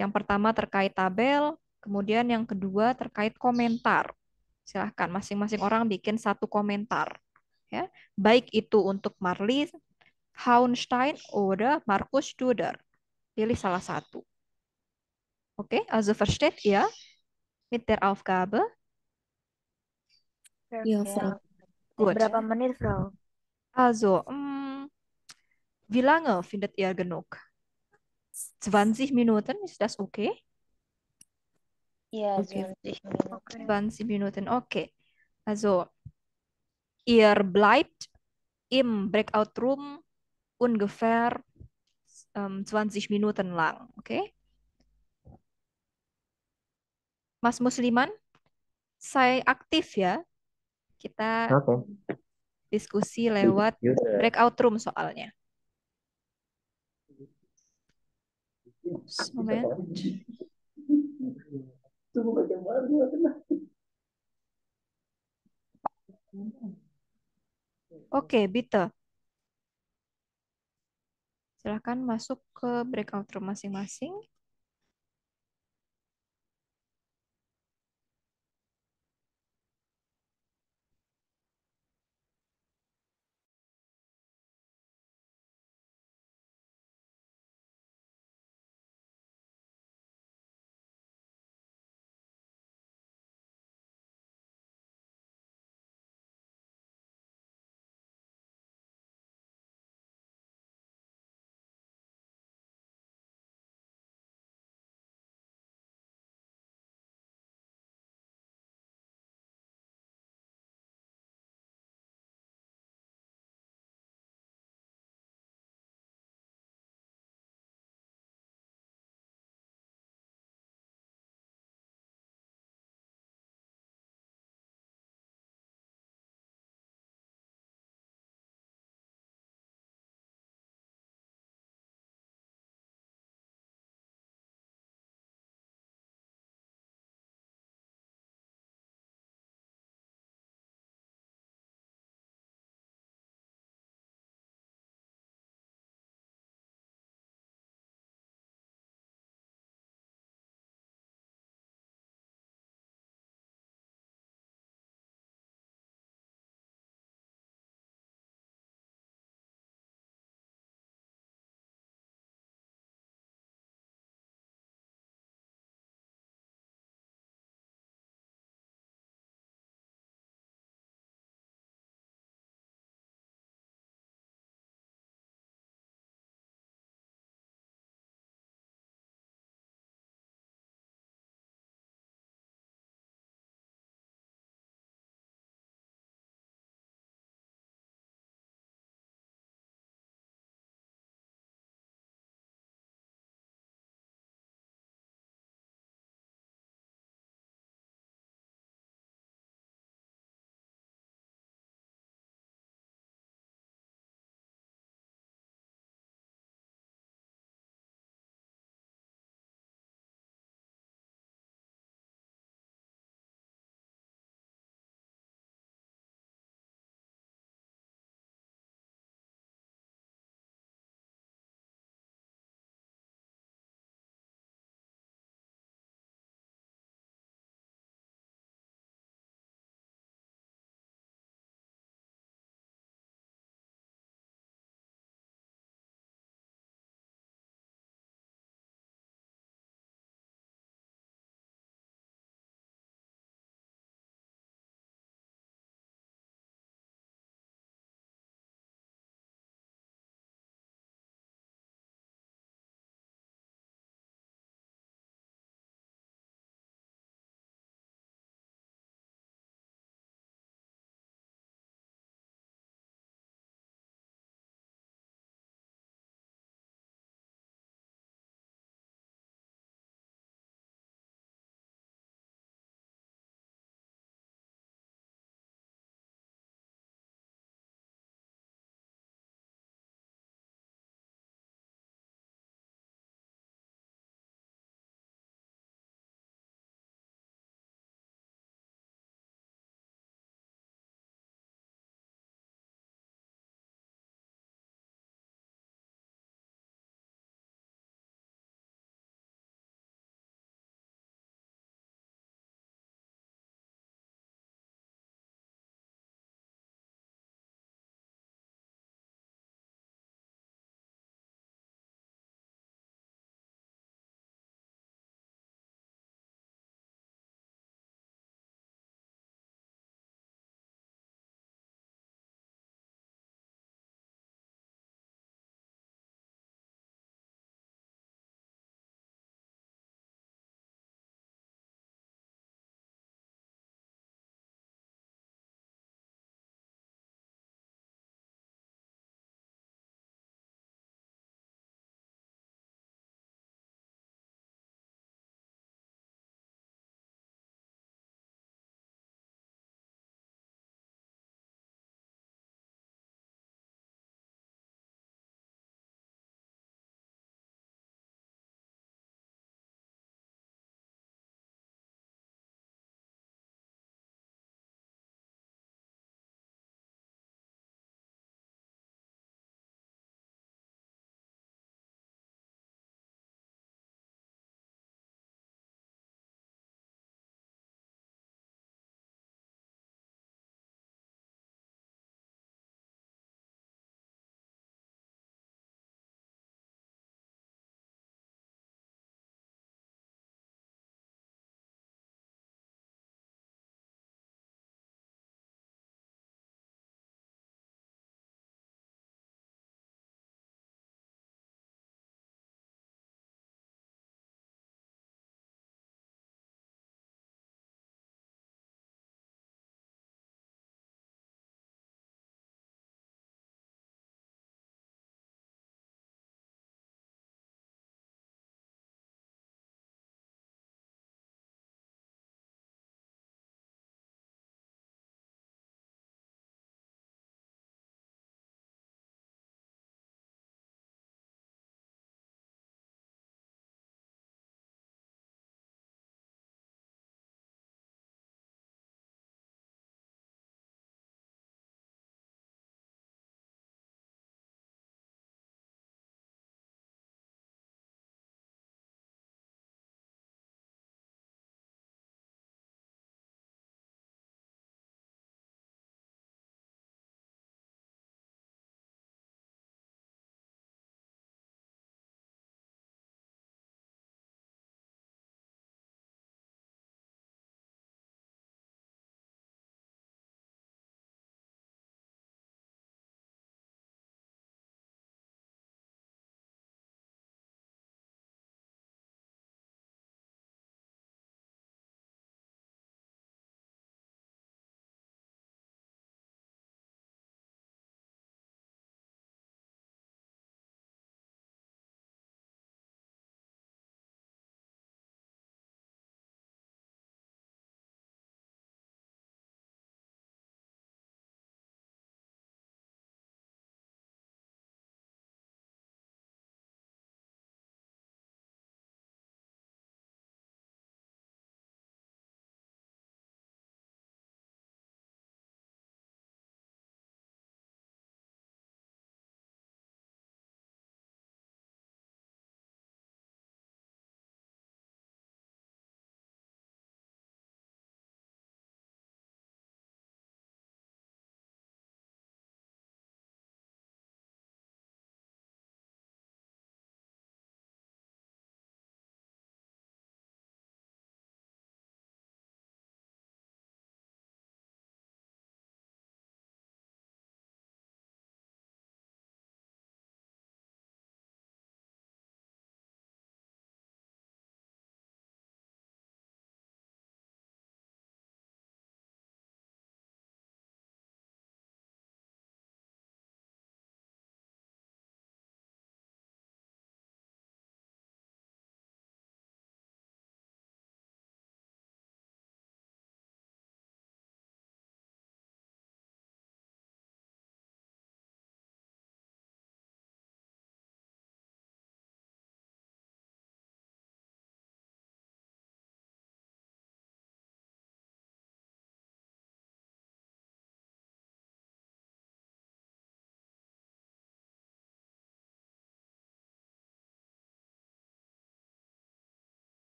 Yang pertama terkait tabel, Kemudian yang kedua terkait komentar. Silahkan masing-masing orang bikin satu komentar. Ya, baik itu untuk Marlies, Hauenstein, oder Markus Studer. Pilih salah satu. Oke, also versteht ihr mit der Aufgabe? Ya, Ya. Frau. Gut. Berapa menit, Frau? Also, wie lange findet ihr genug? 20 Minuten, ist das okay? Ja, Oke. 20 Minuten. Oke. 20 Minuten, okay. Also, ihr bleibt im Breakout Room ungefähr 20 Minuten lang, okay? Mas Musliman, saya aktif ya. Kita Oke. diskusi lewat Yaudah. breakout room soalnya. Moment. Oke, bitte. Silahkan masuk ke breakout room masing-masing.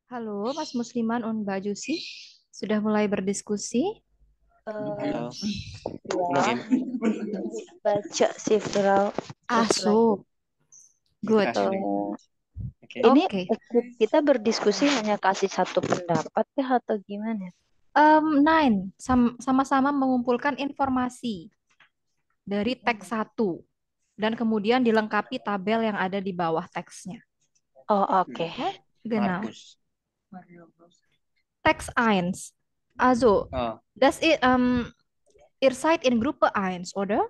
Halo, Mas Musliman dan Mbak Jusi. Sudah mulai berdiskusi? Eh, Halo, ya, Kim. baca sih Firau. Terus lagi. Asuk. Good. Kasih link. Eh, Oke. ini Oke. kita berdiskusi hanya kasih satu pendapat ya atau gimana? Nine, sama-sama mengumpulkan informasi dari teks satu dan kemudian dilengkapi tabel yang ada di bawah teksnya. Oh, oke. Ya, genau. Markus. Teks 1. Also, Oh, das ihr seid in Gruppe 1, oder?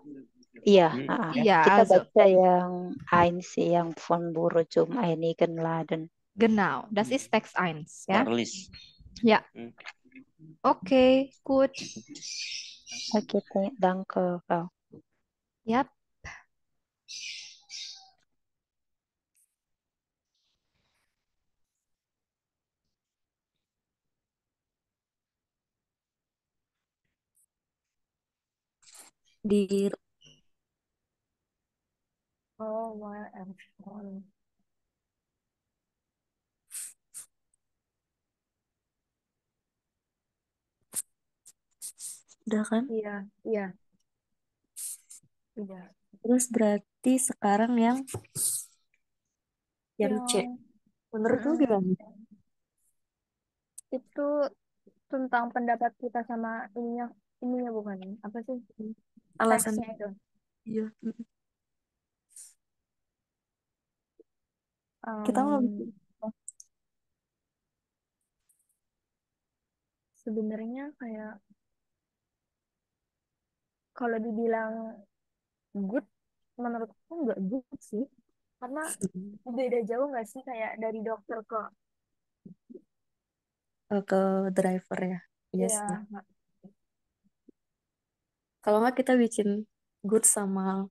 Iya, Ja, kita also, baca yang Eins sih, yang von Burujum einigen Laden. genau. Das ist Text 1, ya. Marlis. Ja. Hmm. Oke, gut. Oke, danke, Frau. Yap. Di Oh, why am I- udah kan? Iya, iya, iya. Terus berarti sekarang yang C. Yang Menurut lu mm-mm. gimana? Itu tentang pendapat kita sama ininya bukan? Apa sih Alasan teksnya itu? iya. Kita mau bikin apa? Sebenarnya kayak kalau dibilang good, menurutku nggak good sih. Karena beda jauh nggak sih kayak dari dokter ke Ke driver ya. Iya ya sih. Kalau nggak kita bikin good sama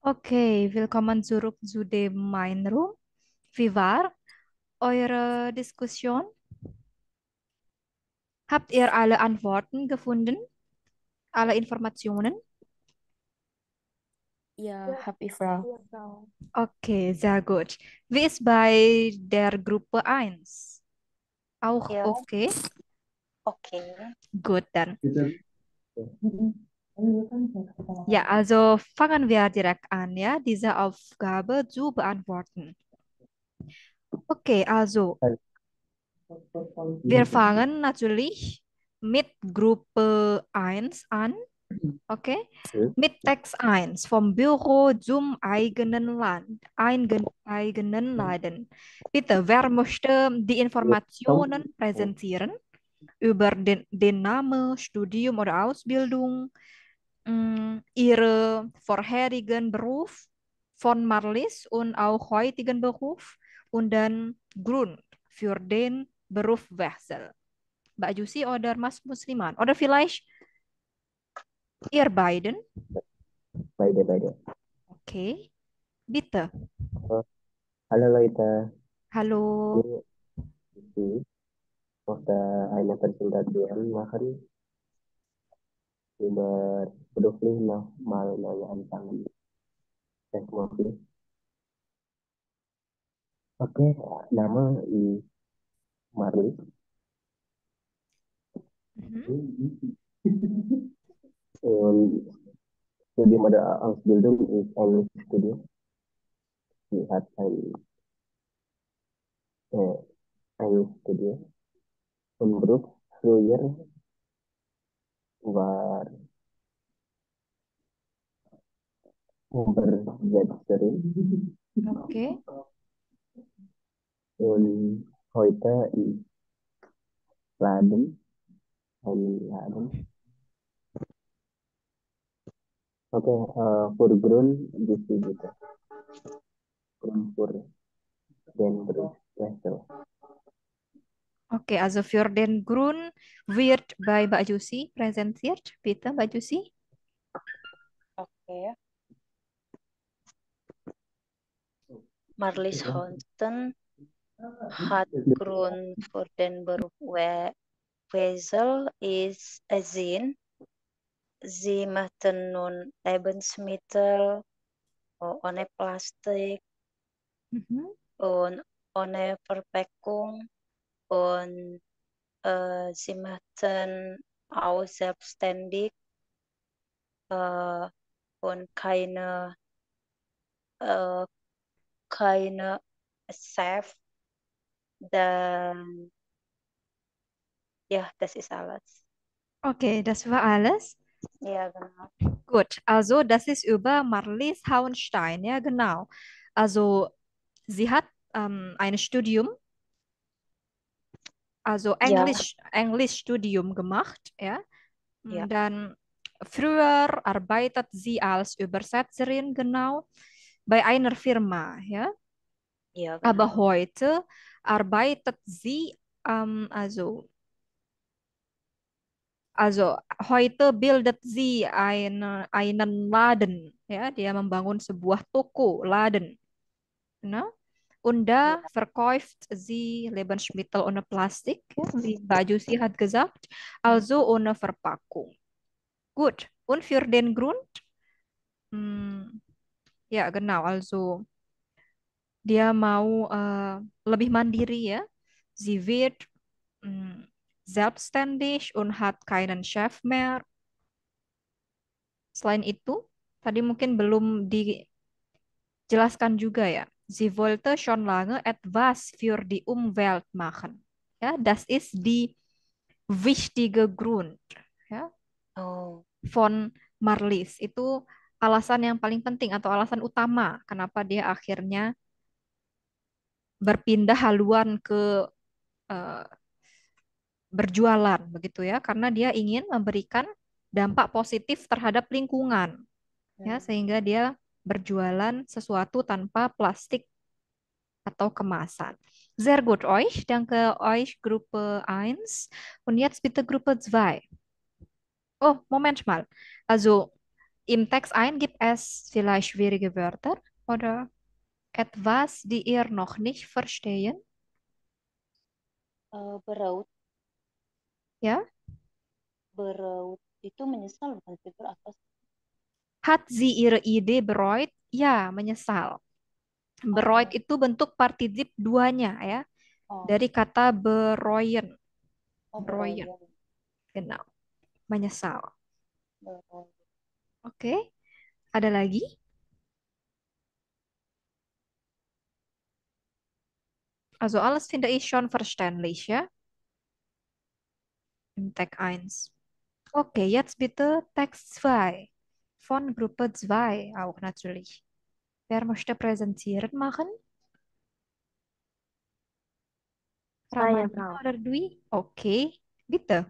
Okay, willkommen zurück zu dem Main Room. Wie war eure Diskussion? Habt ihr alle Antworten gefunden? Alle Informationen? Ja, Ja, habe ich, Frau. iya, Frau. Okay, sehr gut. Wie ist bei der Gruppe 1? Auch Ja, okay? oke. Gut, dann. Ja, Ya. also fangen wir direkt an, ja, diese Aufgabe zu beantworten. Okay, also wir fangen natürlich mit Gruppe 1 an, okay? Mit Text 1 vom Büro zum eigenen Land, eigenen Laden. Bitte, wer möchte die Informationen präsentieren über den Namen, Studium oder Ausbildung, Ihre vorherigen Beruf von Marlies und auch heutigen Beruf und dann Grund für den Berufswechsel. Mbak Jusi oder Mas Musliman? Oder vielleicht ihr beiden? Beide. Okay, bitte. Oh, halo Loita, Halo. ini Rizky. Mochte eine Präsentation machen über beruflich noch mal neue anfangen. Das möglich. Oke, nama Marlis. Mhm. Und Studium oder Ausbildung ist ein Studium. Sie hat äh, ein Studium. Und Beruf früher war Obersetzerin. Okay. Und heute ist Laden, ein Laden. Oke, Furgrun distributor. Fur dan Berwesel. Okay, also für den Grund wird bei Mbak Jusi präsentiert. Bitte, Mbak Jusi. Oke. Marlies Houston hat Grund für den Beruf Wesel ist Asien. Sie möchten nun Lebensmittel ohne Plastik Mhm. und ohne Verpackung und sie möchten auch selbstständig äh, und äh, keine Chef dan ja, das ist alles. Okay, das war alles. Ja, genau. Gut, also das ist über Marlies Hauenstein, ja genau. Also sie hat ein Studium, also Ja, Englischstudium gemacht, ja. ja, Dann früher arbeitet sie als Übersetzerin, genau, bei einer Firma, ja. ja, Aber genau. heute arbeitet sie, also Also heute bildet sie einen Laden, ja, dia membangun sebuah toko Laden, ne? Und Ja, da verkauft sie Lebensmittel ohne Plastik, ja, wie Baju sie hat gesagt, also ohne Verpackung. Gut. Und für den Grund, hm, ja genau, also dia mau lebih mandiri ya. Sie wird selbstständig und hat keinen Chef mehr. Selain itu, tadi mungkin belum dijelaskan juga ya. Sie wollte schon lange etwas für die Umwelt machen. Ja, das ist die wichtige Grund, ya, oh, von Marlies. Itu alasan yang paling penting atau alasan utama kenapa dia akhirnya berpindah haluan ke eh, berjualan begitu ya, karena dia ingin memberikan dampak positif terhadap lingkungan, ya, sehingga dia berjualan sesuatu tanpa plastik atau kemasan. Sehr gut euch. Danke euch Gruppe 1. Und jetzt bitte Gruppe 2. Oh, Moment mal. Also Im Text ein gibt es vielleicht schwierige Wörter oder etwas, die ihr noch nicht verstehen? Beraut, Ja? beraut itu menyesal bukan sih, apa sih? Hat sie ihre Idee bereut? Ya, menyesal. Bereut Oh, itu bentuk partizip duanya ya. oh, Dari kata bereuen. oh Bereuen. beroyan, Genau. Menyesal. beroyan. Oke. Ada lagi? Also alles finde ich schon verständlich, ja? Im Tag 1. Okay, jetzt bitte Text 2. Von Gruppe 2 auch natürlich. Wer möchte präsentieren machen? Saya Ramadhan tahu. oder Dwi? Okay, bitte.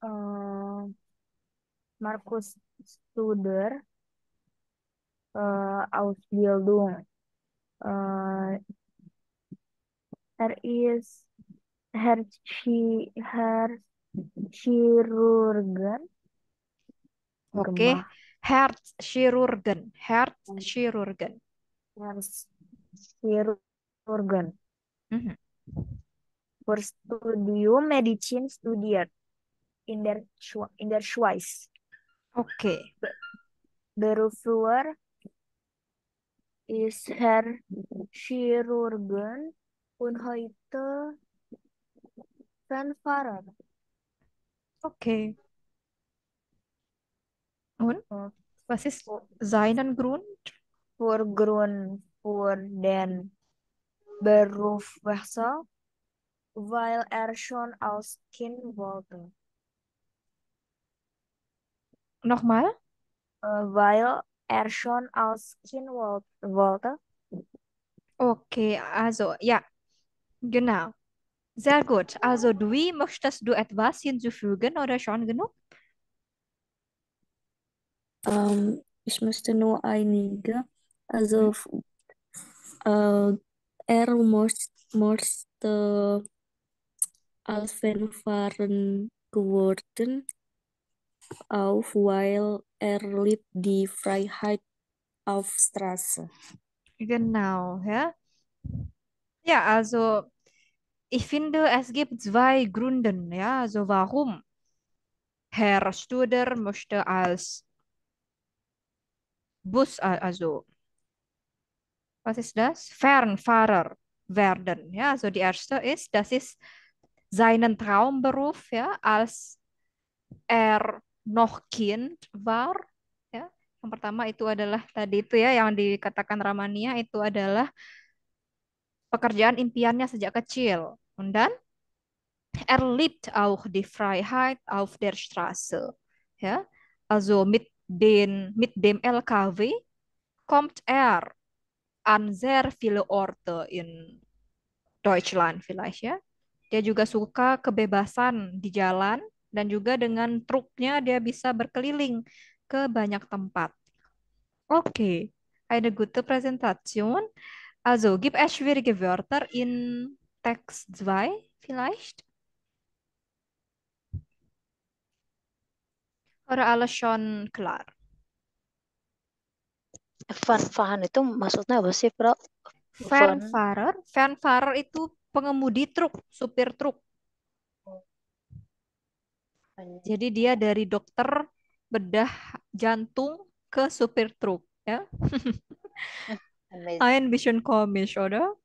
Eh, Markus Studer, Ausbildung. Eh, er is Herr, Herr Chirurgen Okay, Gemah. Herzchirurgen. Herzchirurgen. Herr Chirurgen Mhm. Berstudium Medizin studiert in der Schweiz. Okay, Berufswunder ist Herr Chirurgen und heute Fanfahrer. okay. Und Äh, was ist seinen Grund? Grund für den Berufswechsel, weil er schon als Kind wollte. Nochmal? Weil er schon als Kind wollte. Okay, also ja, genau. Sehr gut. Also Dwi, möchtest du etwas hinzufügen oder schon genug? Ich möchte nur einige, Mhm. also er musste als Fanfaren geworden, auch weil er liebt die Freiheit auf Straße. Genau, ja. Ja, also ich finde, es gibt zwei Gründe, ja, also warum Herr Studer möchte als also was ist das? Fernfahrer werden, ja. Also die erste ist, das ist seinen Traumberuf, ja, als er noch Kind war, ya. Yang pertama itu adalah tadi itu ya yang dikatakan Ramania itu adalah pekerjaan impiannya sejak kecil. Und dann er liebt auch die Freiheit auf der Straße. Ja, also mit dem LKW kommt er an sehr viele Orte in Deutschland vielleicht ya. Dia juga suka kebebasan di jalan dan juga dengan truknya dia bisa berkeliling ke banyak tempat. Okay, eine gute Präsentation. Also, gib es schwierige Wörter in Text 2 vielleicht? Oder alles schon klar? Fanfahan itu maksudnya apa sih, Bro? Fan, Fanfahrer itu pengemudi truk, supir truk. Jadi dia dari dokter bedah jantung ke supir truk, ya. amazing. Ein bisschen komisch, oder?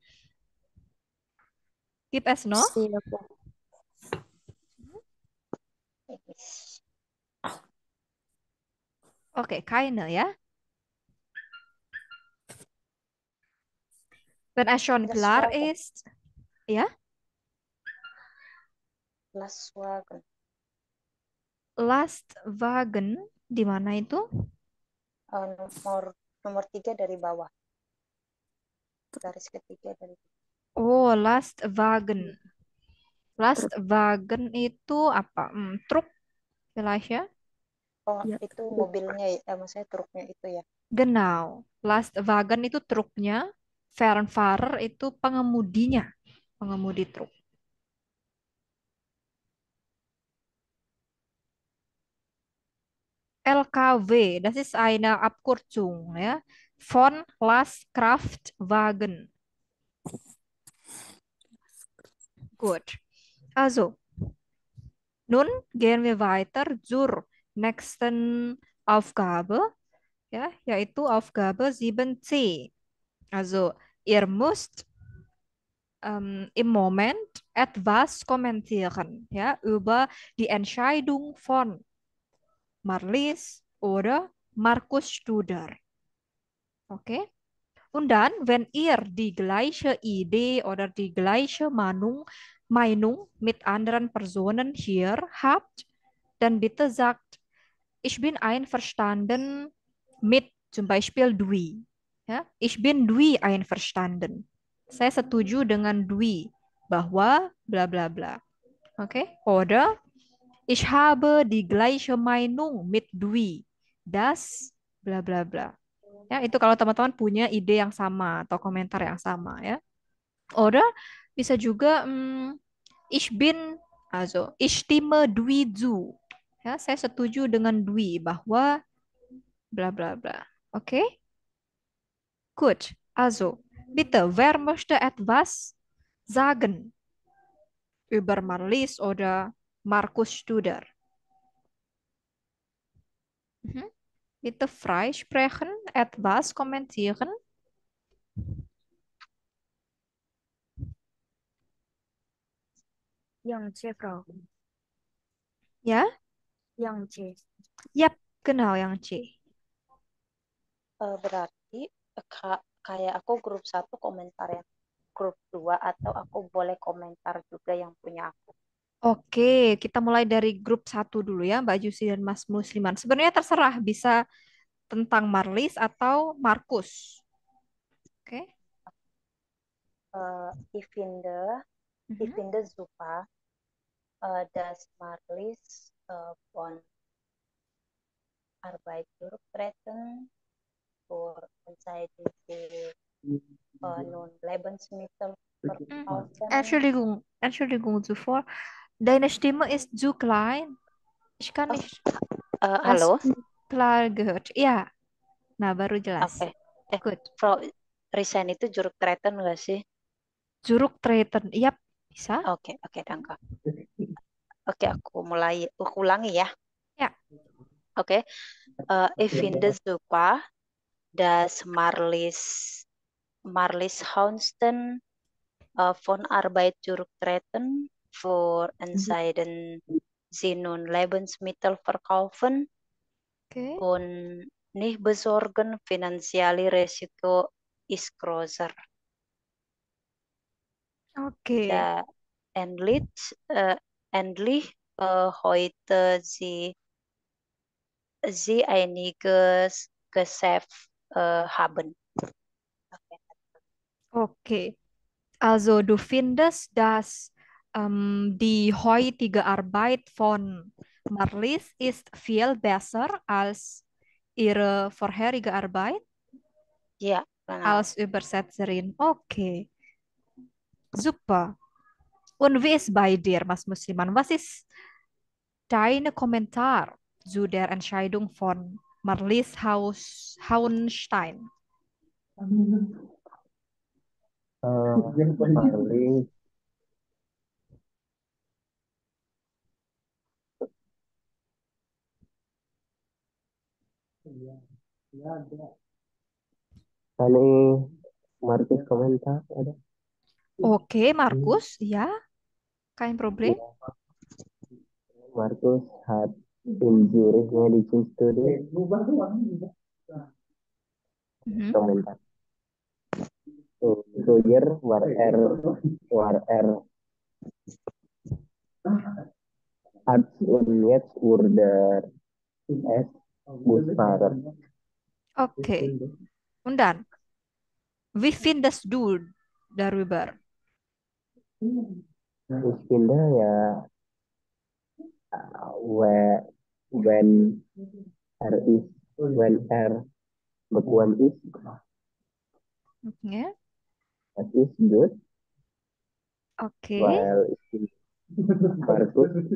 Gibt es noch? Siapa? Okay, keine, ja. Wenn es schon klar Lastwagen, ist, ja, Lastwagen. Lastwagen, di mana itu? Nomor 3 dari bawah, garis ketiga dari Oh, Lastwagen. Lastwagen itu apa? Truk, vielleicht ya? Ya, itu mobilnya ya, maksudnya truknya itu ya. Genau. Lastwagen itu truknya, Fernfahrer itu pengemudinya, pengemudi truk. LKW, das ist eine Abkürzung, ja, von Lastkraftwagen. Gut. Also, nun gehen wir weiter zur nächsten Aufgabe, ja, yaitu Aufgabe 7c. Also, ihr müsst im Moment etwas kommentieren, ja, über die Entscheidung von Marlies oder Markus Studer. Okay? Und dann, wenn ihr die gleiche Idee oder die gleiche Meinung mit anderen Personen hier habt, dann bitte sagt, ich bin einverstanden mit zum Beispiel Dwi. Ja, ich bin Dwi einverstanden. Saya setuju dengan Dwi bahwa bla bla bla. Oke? Oder ich habe die gleiche Meinung mit Dwi. Das bla bla bla. Ya, itu kalau teman-teman punya ide yang sama atau komentar yang sama ya. Oder bisa juga ich bin also ich stimme Dwi zu. Ya, saya setuju dengan Dwi bahwa bla bla bla. Oke? Gut. Also, bitte, wer möchte etwas sagen über Marlies oder Markus Studer? Mhm. Bitte frei sprechen, etwas kommentieren. Yang C, Frau. Ya? Yang C. Yap, genau yang C. Berarti kayak aku grup 1 komentar yang grup 2 atau aku boleh komentar juga yang punya aku. Oke, kita mulai dari grup 1 dulu ya, Mbak Jusi dan Mas Musliman. Sebenarnya terserah bisa tentang Marlis atau Markus. Oke. Ich finde super, dass Marlies von Arbeit zurücktreten für entscheidende nun Lebensmittel verkaufen. Entschuldigung zuvor. Deine Stimme ist zu klein. Ich kann nicht das Halo? klar gehört. Ya, nah baru jelas. Oke. Good. Frau Resign itu zurücktreten nggak sih? Zurücktreten. Yap, bisa. Oke, danke. Oke, aku ulangi ya. Ya. Oke. Ich finde super, dass Marlies Houston von Arbeit zurücktreten für entscheiden sie nun Lebensmittel verkaufen Oke. und nicht besorgen finanzielle Risiko ist größer. Oke. Da endlich heute sie einiges Geschäft haben. Okay. Also du findest, dass die heutige Arbeit von Marlies ist viel besser als ihre vorherige Arbeit Ja, genau. als Übersetzerin. Okay, super. Und wie ist bei dir, Mas Musliman? Was ist dein Kommentar zu der Entscheidung von Marlies Hauenstein? Paling paling Markus komentar ada. Oke, Markus, ya, kein Problem. Markus hat in Zurich Medicine Study Mhm. komentar. Früher war Arzt und jetzt wurde es Busfahrer. Okay. Und dann, wie findest du darüber? Ich finde ja, when when er bequem is, Ya, that is good. oke. While Marcus is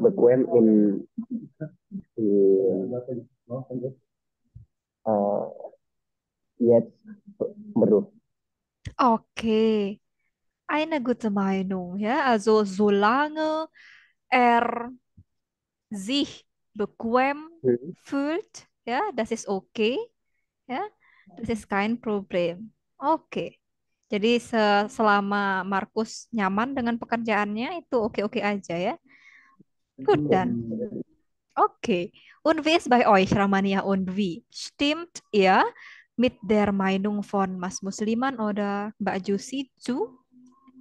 bequem in jetzt Beruf. Okay. Eine gute Meinung, ja. Also solange er sich bequem Hmm. fühlt, ja, das ist okay, ya. Das ist kein Problem. Oke. Jadi selama Markus nyaman dengan pekerjaannya itu oke-oke aja ya. Gut dann. Okay. Und wie ist bei euch, Ramania und wie? Stimmt ihr mit der Meinung von Mas Musliman oder Mbak Jusi zu?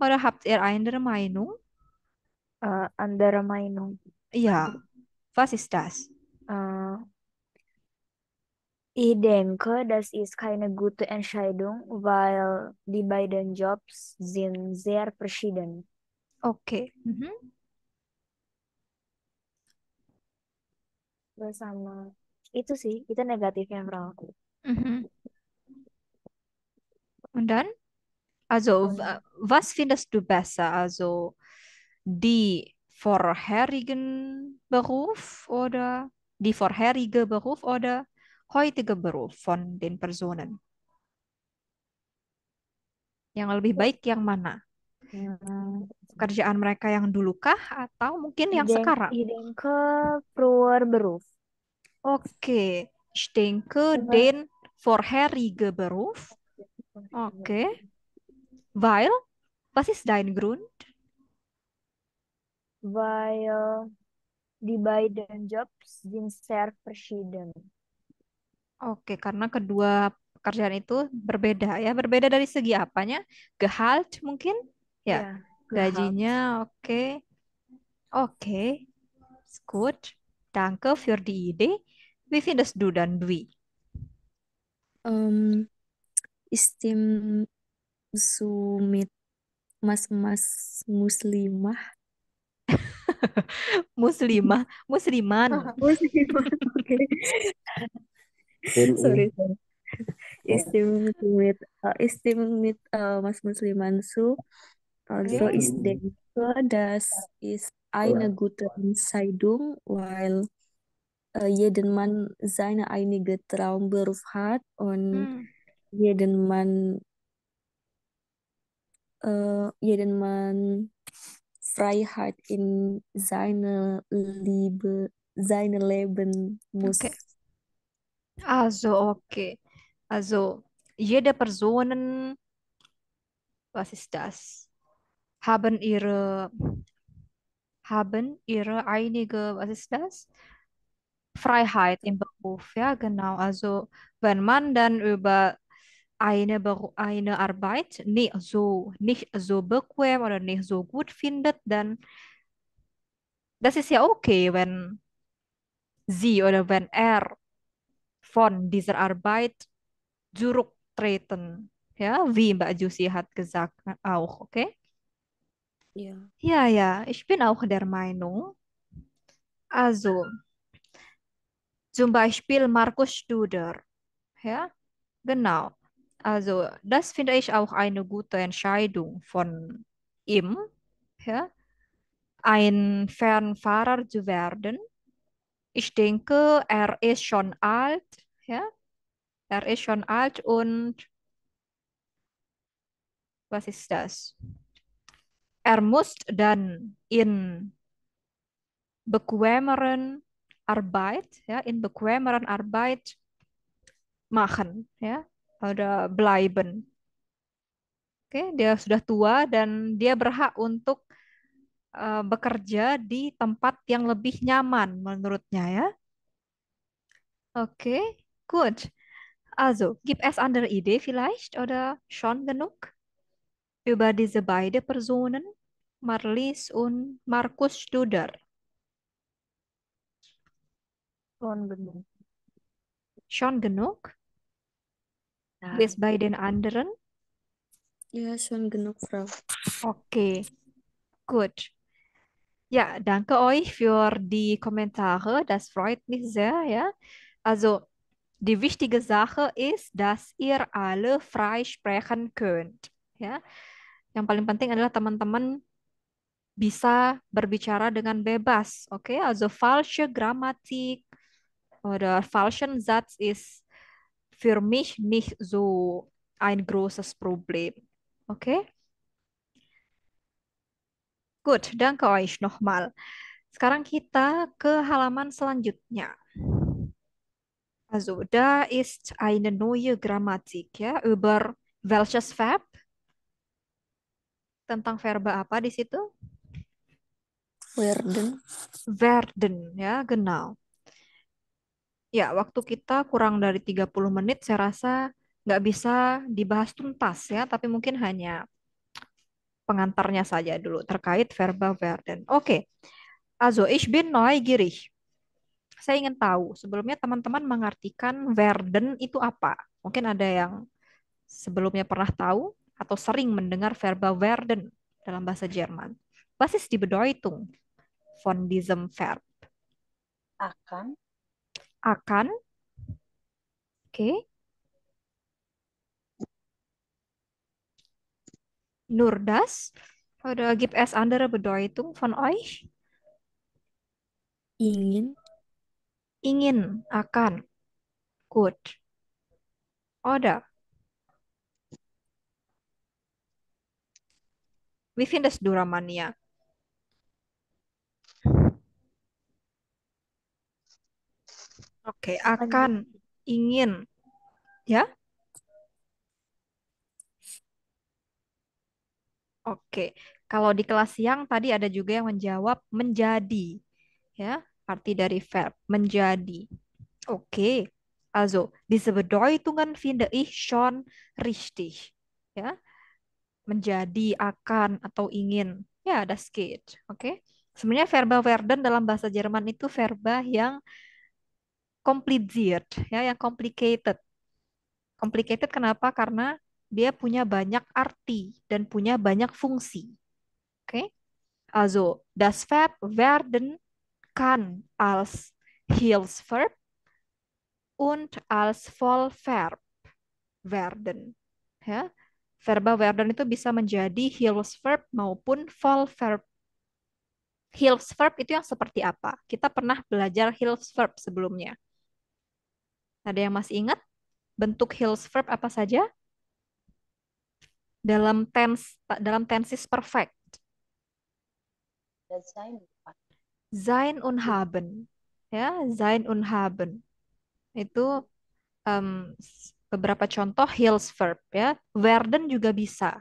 Oder habt ihr andere Meinung? Andere Meinung. Ja, was ist das? Äh, Ich denke, das ist keine gute Entscheidung, weil die beiden Jobs sind sehr verschieden. Oke. Mhm. Bersama itu sih, itu negatifnya menurut aku. Mhm. Und dann? Also, Um, was findest du besser? Also, die vorherigen Beruf oder die vorherige Beruf oder heutige Beruf von den Personen? Yang lebih baik yang mana? hmm, Pekerjaan mereka yang dulu kah atau mungkin yang sekarang? ich denke früher Beruf. Oke, ich denke den vorherige Beruf. Oke, weil, was ist dein Grund? Weil die beiden Jobs sind sehr verschieden. Oke, karena kedua pekerjaan itu berbeda ya. Berbeda dari segi apanya? Gehalt mungkin? Ya, Ja, Gehalt. gajinya oke. Oke, ist gut. Danke für die Idee. Wie findest du dann Dwi? Em, Istim Sumit Mas-mas muslimah. Muslimah, musliman. Muslimah, oke. In Sorry, ini sorry. ya, Istim mit Mas Musliman Su. Also Oke. ich denke, das ist eine gute Entscheidung, weil jeden Mann seine einige Traumberuf hat und Hmm, jeden Mann, jeden Mann Freiheit in seine Leben oke. muss. Also, okay. Also, jede Personen, was ist das? Haben ihre einige, was ist das? Freiheit im Beruf, ja, genau. Also wenn man dann über eine Arbeit nicht so bequem oder nicht so gut findet, dann das ist ja okay, wenn sie oder wenn er von dieser Arbeit zurücktreten. Ja, wie Mbak Jusi hat gesagt auch, okay? Ja. Ja, ja, ich bin auch der Meinung. Also, zum Beispiel Markus Studer, ja, genau. Also, das finde ich auch eine gute Entscheidung von ihm, ja, ein Fernfahrer zu werden. Ich denke, er ist schon alt, ja, er ist schon alt und was ist das? Er muss dann in bequemeren Arbeit, ja, in bequemeren Arbeit machen, ya, oder bleiben. Oke, dia sudah tua dan dia berhak untuk bekerja di tempat yang lebih nyaman menurutnya ya. Oke, gut. Also, gibt es andere Idee vielleicht oder schon genug über diese beiden Personen, Marlies und Markus Studer? Schon genug. Schon genug? Wie Ja. ist bei den anderen? Ja, schon genug, Frau. Okay, gut. Ja, danke euch für die Kommentare. Das freut mich sehr, ja. Also, die wichtige Sache ist, dass ihr alle frei sprechen könnt, ya. Yang paling penting adalah teman-teman bisa berbicara dengan bebas. Oke, also falsche Grammatik oder falschen Satz ist für mich nicht so ein großes Problem. Oke, gut, danke euch nochmal. Sekarang kita ke halaman selanjutnya. Also, da ist eine neue Grammatik, ya, über welches Verb? Tentang verba apa di situ? Werden. Werden, ya, genau. Ya, waktu kita kurang dari 30 menit, saya rasa nggak bisa dibahas tuntas ya, tapi mungkin hanya pengantarnya saja dulu terkait verba werden. Oke, also ich bin neugierig. Saya ingin tahu, sebelumnya teman-teman mengartikan werden itu apa? Mungkin ada yang sebelumnya pernah tahu atau sering mendengar verba werden dalam bahasa Jerman. Was ist die Bedeutung von diesem Verb? Akan. Akan, oke. Nur das? Oder gibt es andere Bedeutung von euch? Ingin. Ingin, akan. Gut. Oder? Wie findest du, Ramania? Oke, akan, ingin. Ya? Oke. Kalau di kelas siang tadi ada juga yang menjawab menjadi. Ya, arti dari verb menjadi. Oke. Also, diese Bedeutungen finde ich schon richtig. Ya, menjadi, akan, atau ingin. Ya, das geht. Oke. Sebenarnya verba werden dalam bahasa Jerman itu verba yang kompliziert, ya, yang complicated. Complicated kenapa? Karena dia punya banyak arti dan punya banyak fungsi. Oke. Also, das Verb werden kann als Hilfsverb und als Vollverb werden. Ya. Verba werden itu bisa menjadi Hilfsverb maupun Vollverb. Hilfsverb itu yang seperti apa? Kita pernah belajar Hilfsverb sebelumnya. Ada yang masih ingat bentuk Hilfsverb apa saja? Dalam tenses perfect. Das sein. Sein und haben. Ya, sein und haben. Itu beberapa contoh Hilfsverb ya. Werden juga bisa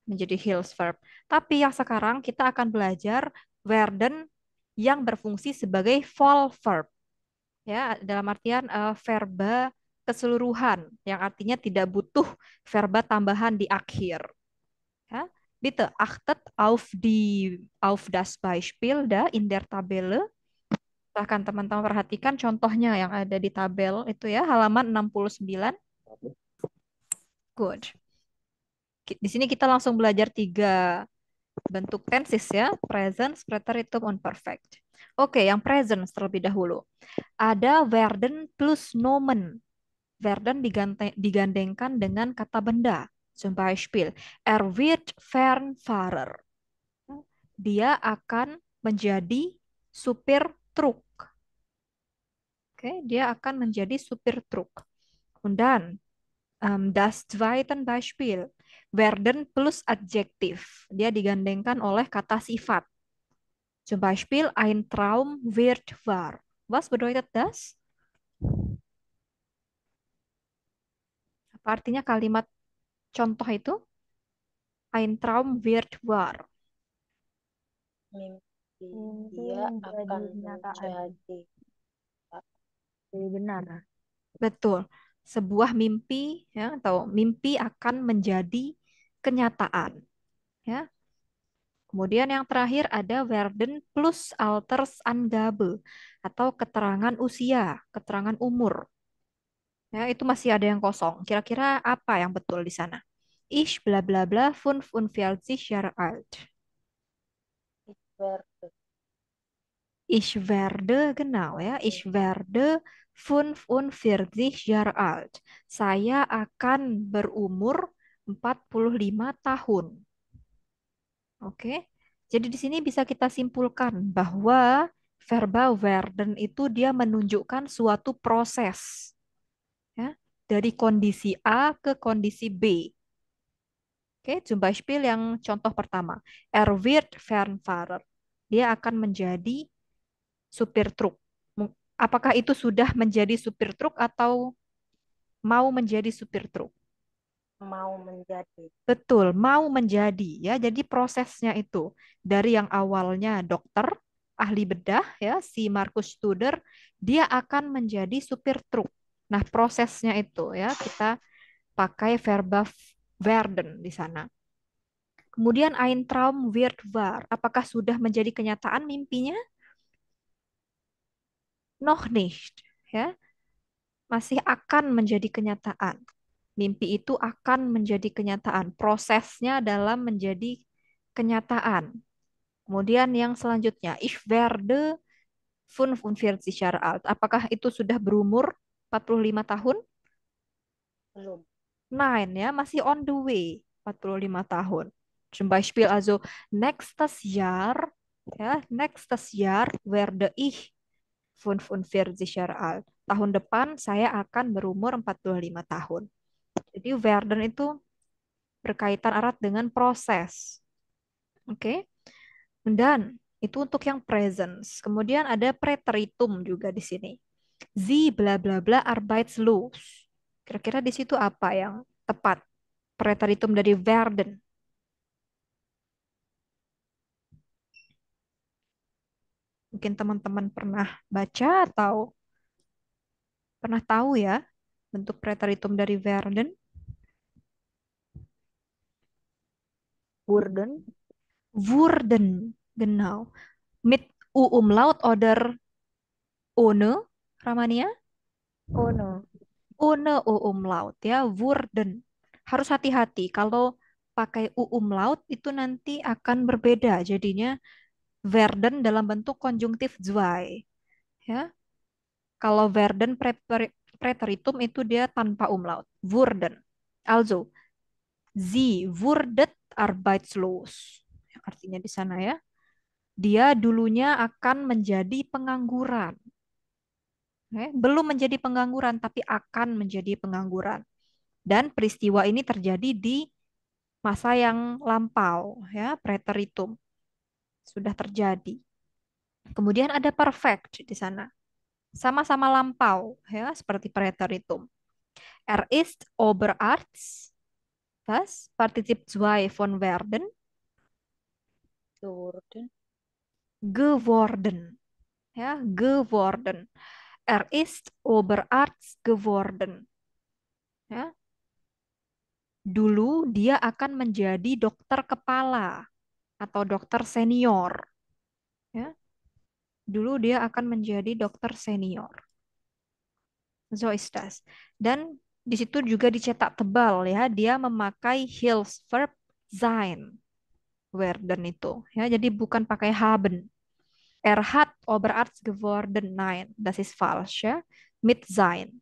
menjadi Hilfsverb. Tapi yang sekarang kita akan belajar werden yang berfungsi sebagai Vollverb. Ya, dalam artian verba keseluruhan yang artinya tidak butuh verba tambahan di akhir. Ja, bitte achtet auf das Beispiel da in der Tabelle. Silahkan teman-teman perhatikan contohnya yang ada di tabel itu ya, halaman 69. Good. Di sini kita langsung belajar 3 bentuk tenses ya, present, preteritum, und perfect. Oke, yang present terlebih dahulu. Ada werden plus nomen. Werden digandengkan dengan kata benda. Zum Beispiel, wird Fernfahrer. Dia akan menjadi supir truk. Oke, dia akan menjadi supir truk. Dan das zweite Beispiel, werden plus adjektif. Dia digandengkan oleh kata sifat. Zum Beispiel, ein Traum wird wahr. Was bedeutet das? Apa artinya kalimat contoh itu? Ein Traum wird wahr. Mimpi Mimpi dia menjadi akan kenyataan. menjadi Jadi benar. Betul. Sebuah mimpi ya atau mimpi akan menjadi kenyataan. Ya. Kemudian yang terakhir ada werden plus Altersangabe atau keterangan usia, keterangan umur. Ya, itu masih ada yang kosong. Kira-kira apa yang betul di sana? Ich bla bla bla 45 Jahre alt. werde. Ich werde, genau ya. Ich werde 45 Jahre alt. Saya akan berumur 45 tahun. Oke. Jadi di sini bisa kita simpulkan bahwa verbal werden itu dia menunjukkan suatu proses, ya, dari kondisi A ke kondisi B. Oke, Zum Beispiel yang contoh pertama. Er wird Fernfahrer. Dia akan menjadi supir truk. Apakah itu sudah menjadi supir truk atau mau menjadi supir truk? Mau menjadi. Betul, mau menjadi ya. Jadi prosesnya itu dari yang awalnya dokter, ahli bedah ya, si Markus Studer, dia akan menjadi supir truk. Nah, prosesnya itu ya kita pakai verba werden di sana. Kemudian ein Traum wird wahr. Apakah sudah menjadi kenyataan mimpinya? Noch nicht, ya. Masih akan menjadi kenyataan. Mimpi itu akan menjadi kenyataan. Prosesnya dalam menjadi kenyataan. Kemudian yang selanjutnya, ich werde 45 Jahre alt. Apakah itu sudah berumur 45 tahun? Belum. Nein, ya, masih on the way, 45 tahun. Zum Beispiel also nächstes Jahr, ya, nächstes Jahr werde ich 45 Jahre alt. Tahun depan saya akan berumur 45 tahun. Jadi werden itu berkaitan erat dengan proses. Oke. Dan itu untuk yang presence. Kemudian ada preteritum juga di sini. Sie bla bla bla arbeitslos. Kira-kira di situ apa yang tepat? Preteritum dari werden. Mungkin teman-teman pernah baca atau pernah tahu ya bentuk preteritum dari werden. Burden. Wurden, genau. Mit U-Umlaut oder ohne, Ramania? Oh no. Ohne U-Umlaut ya, Wurden. Harus hati-hati kalau pakai U-Umlaut itu nanti akan berbeda. Jadinya werden dalam bentuk konjungtif zwei. Ya, kalau werden preteritum itu dia tanpa umlaut. Wurden. Also, sie wurdet arbeitslos. Artinya di sana ya. Dia dulunya akan menjadi pengangguran. Belum menjadi pengangguran, tapi akan menjadi pengangguran. Dan peristiwa ini terjadi di masa yang lampau, ya, preteritum. Sudah terjadi. Kemudian ada perfect di sana. Sama-sama lampau, ya, seperti preteritum. Er ist Oberarzt, das Partizip 2 von werden, Geworden. geworden, ya, geworden. Er ist Oberarzt geworden. Ya. Dulu dia akan menjadi dokter kepala atau dokter senior. Ya. Dulu dia akan menjadi dokter senior. So is das. Dan di situ juga dicetak tebal ya, dia memakai Hilfsverb sein, werden itu. Ya, jadi bukan pakai haben. Er hat Oberarzt geworden. Nein, das ist falsch ya. Mit sein.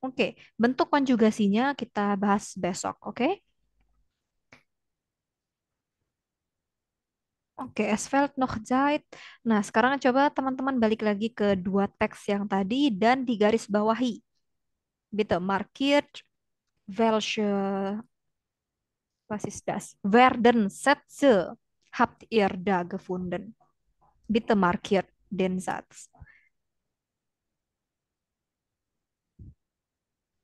Oke, bentuk konjugasinya kita bahas besok, oke? Oke, es fehlt noch Zeit. Nah, sekarang coba teman-teman balik lagi ke dua teks yang tadi dan digarisbawahi. Bitte markiert welche, was ist das? Werden Sätze habt ihr da gefunden? Bitte markiert den Satz.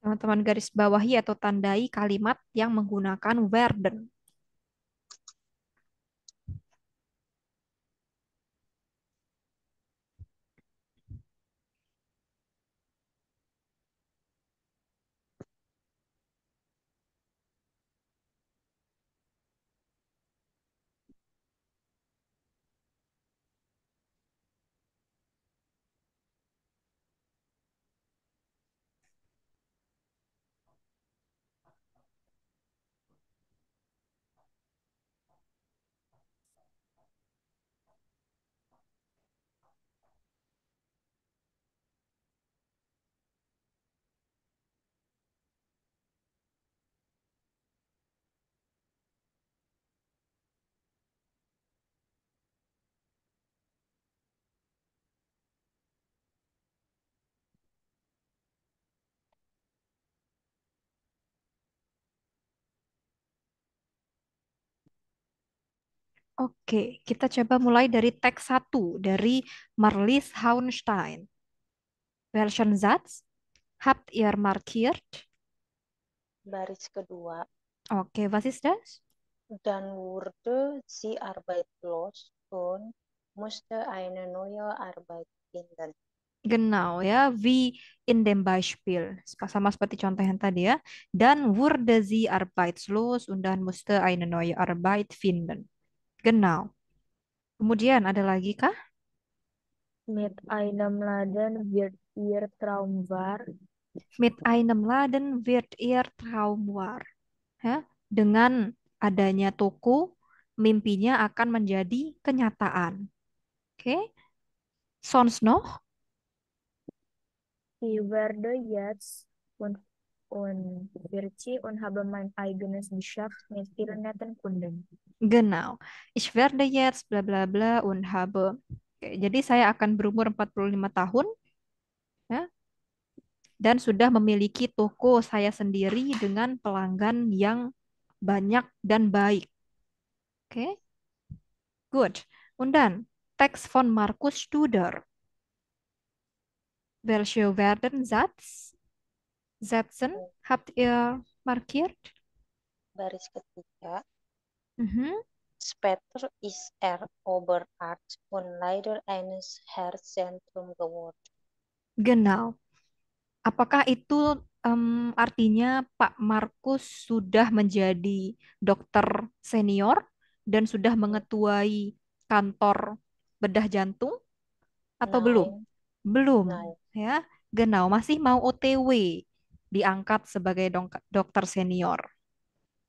Teman-teman garis bawahi atau tandai kalimat yang menggunakan werden. Oke, kita coba mulai dari teks 1 dari Marlies Hauenstein. Welchen Satz habt ihr markiert? Baris kedua. Oke, was ist das? Dann wurde sie arbeitslos und musste eine neue Arbeit finden. Genau ya, wie in dem Beispiel. Sama seperti contoh yang tadi ya. Dann wurde sie arbeitslos und dann musste eine neue Arbeit finden. Genau. Kemudian ada lagi kah? Mit einem Laden wird ihr Traum wahr. Mit einem Laden wird ihr Traum wahr. Ya, dengan adanya toko, mimpinya akan menjadi kenyataan. Oke. Sonst noch? Ich werde jetzt und Virzi und habe mein eigenes Geschäft mit vielen netten Kunden. Genau. Ich werde jetzt bla bla bla und habe. Oke, jadi saya akan berumur 45 tahun ya, dan sudah memiliki toko saya sendiri dengan pelanggan yang banyak dan baik. Oke, good. Und dann Text von Markus Studer. Welche werden Sätzen habt ihr markiert? Baris ketiga. Mhm. Später ist er Oberarzt und Leiter eines Herzzentrum geworden. Genau. Apakah itu artinya Pak Markus sudah menjadi dokter senior dan sudah mengetuai kantor bedah jantung atau belum? Nein, Belum, nein. ya. Genau, masih mau OTW diangkat sebagai dokter senior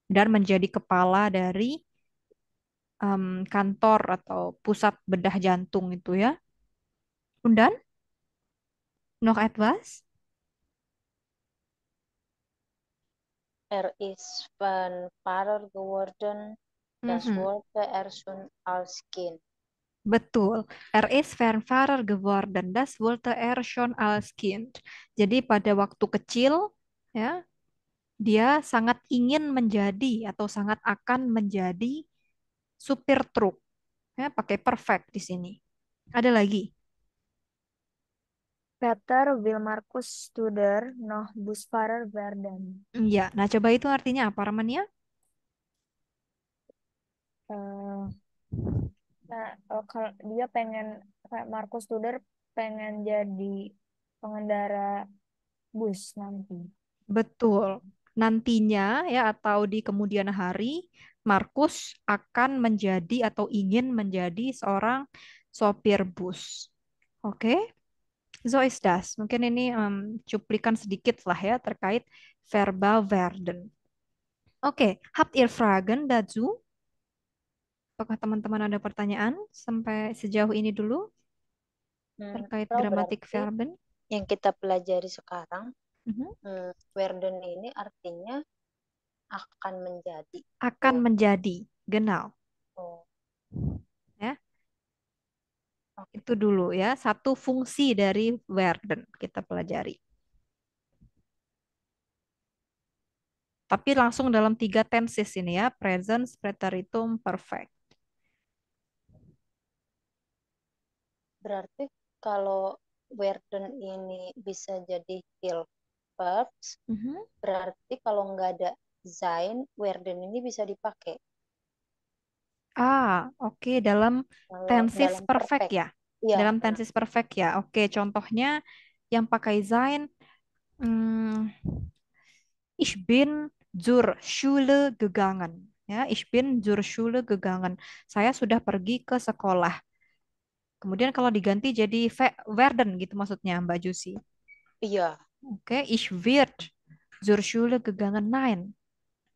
dan menjadi kepala dari kantor atau pusat bedah jantung itu ya. Und dann noch etwas? Er ist Pfarrer geworden. Das Mhm. wollte er schon als Kind. Betul. Er ist Fernfahrer geworden. Das wollte er schon als Kind. Jadi pada waktu kecil, ya, dia sangat ingin menjadi atau sangat akan menjadi supir truk. Ya, pakai perfect di sini. Ada lagi. Peter will Markus Studer noch Busfahrer werden. Ya, nah coba itu artinya apa, Ramania? Eh, kalau dia pengen kayak Markus Studer pengen jadi pengendara bus nanti. Betul. Nantinya ya atau di kemudian hari, Markus akan menjadi atau ingin menjadi seorang sopir bus. Oke? So is das. Mungkin ini cuplikan sedikit lah ya terkait verbal werden. Oke, habt ihr Fragen dazu? Apakah teman-teman ada pertanyaan sampai sejauh ini dulu terkait Atau gramatik berarti verben? yang kita pelajari sekarang, Mhm. werden ini artinya akan menjadi. Akan Oh, menjadi, genau. oh, Ya, oke. itu dulu ya. Satu fungsi dari werden kita pelajari. Tapi langsung dalam 3 tenses ini ya, present, preteritum, perfect. Berarti kalau werden ini bisa jadi feel verbs, Mhm. berarti kalau nggak ada sein, werden ini bisa dipakai Oke, dalam kalau tenses dalam perfect perfect. ya. Iya, Dalam tenses perfect ya. Oke, contohnya yang pakai sein, hmm, ich bin zur Schule gegangen. Ya, ich bin zur Schule gegangen. Saya sudah pergi ke sekolah. Kemudian kalau diganti jadi werden gitu maksudnya Mbak Jusi. iya. Oke, ich wird zur Schule gegangen. Nein.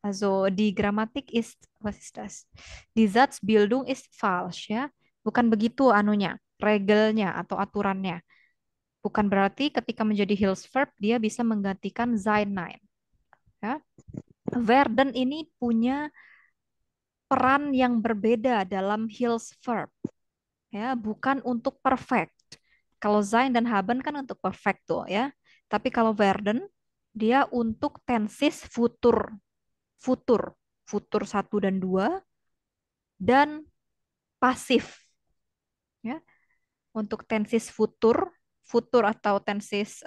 Also die Grammatik ist, was ist das? Die Satzbildung ist falsch ya. Bukan begitu anunya, regelnya atau aturannya. Bukan berarti ketika menjadi Hilsverb dia bisa menggantikan sein nein. Ya. Werden ini punya peran yang berbeda dalam Hilsverb. Ya, bukan untuk perfect. Kalau sein dan haben kan untuk perfect tuh ya. Tapi kalau werden dia untuk tenses futur, futur, futur 1 dan 2 dan pasif ya. Untuk tensis futur, futur atau tensis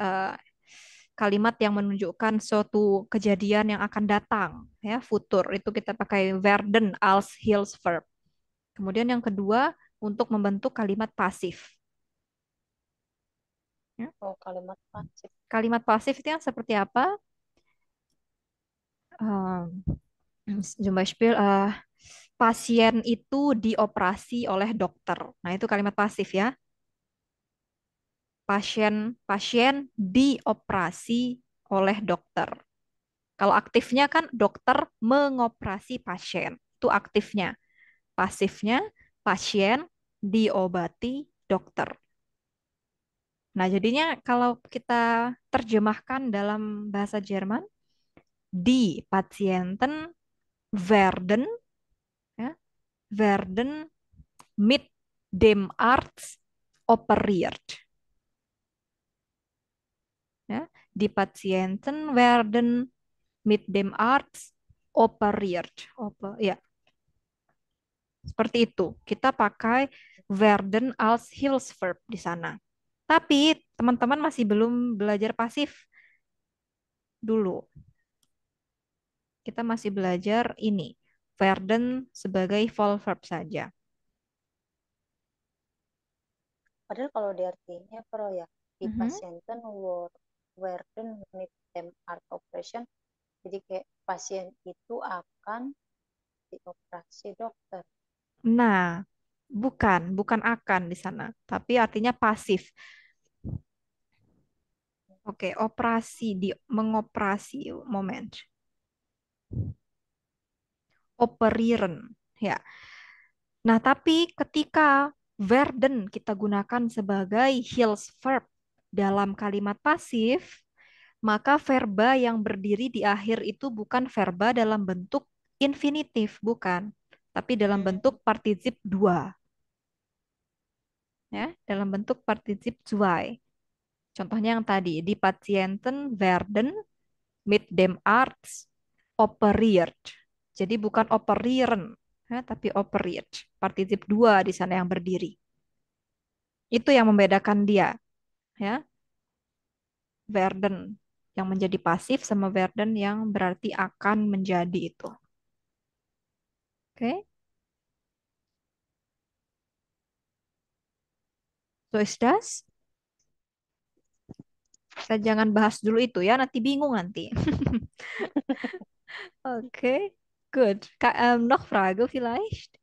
kalimat yang menunjukkan suatu kejadian yang akan datang ya, futur itu kita pakai werden als Hilfsverb. Kemudian yang kedua untuk membentuk kalimat pasif ya. Oh, kalimat pasif. Kalimat pasif itu yang seperti apa? Um, Zum Beispiel, pasien itu dioperasi oleh dokter. Nah, itu kalimat pasif ya. Pasien dioperasi oleh dokter. Kalau aktifnya kan dokter mengoperasi pasien. Itu aktifnya. Pasifnya pasien diobati dokter. Nah, jadinya kalau kita terjemahkan dalam bahasa Jerman, die Patienten werden ya, werden mit dem Arzt operiert. Ja, die Patienten werden mit dem Arzt operiert. Ya, seperti itu. Kita pakai werden als Hilfsverb di sana. Tapi teman-teman masih belum belajar pasif dulu. Kita masih belajar ini, werden sebagai full verb saja. Padahal kalau di artinya pro ya, di Mhm. Patienten werden mit dem Art Operation, jadi kayak pasien itu akan dioperasi dokter. Nah, bukan akan di sana, tapi artinya pasif. Oke, operasi mengoperasi moment. Operieren, ya. Nah, tapi ketika werden kita gunakan sebagai Hilfsverb dalam kalimat pasif, maka verba yang berdiri di akhir itu bukan verba dalam bentuk infinitif, bukan, tapi dalam bentuk partisip dua, ya, dalam bentuk partisip zwei. Contohnya yang tadi, die Patienten werden mit dem Arzt operiert. Jadi bukan operieren, ya, tapi operiert. Partisip dua di sana yang berdiri. Itu yang membedakan dia, ya. Werden yang menjadi pasif sama werden yang berarti akan menjadi itu. Oke, so is das. Kita jangan bahas dulu itu ya, nanti bingung nanti. Oke, good. Noch Frage vielleicht?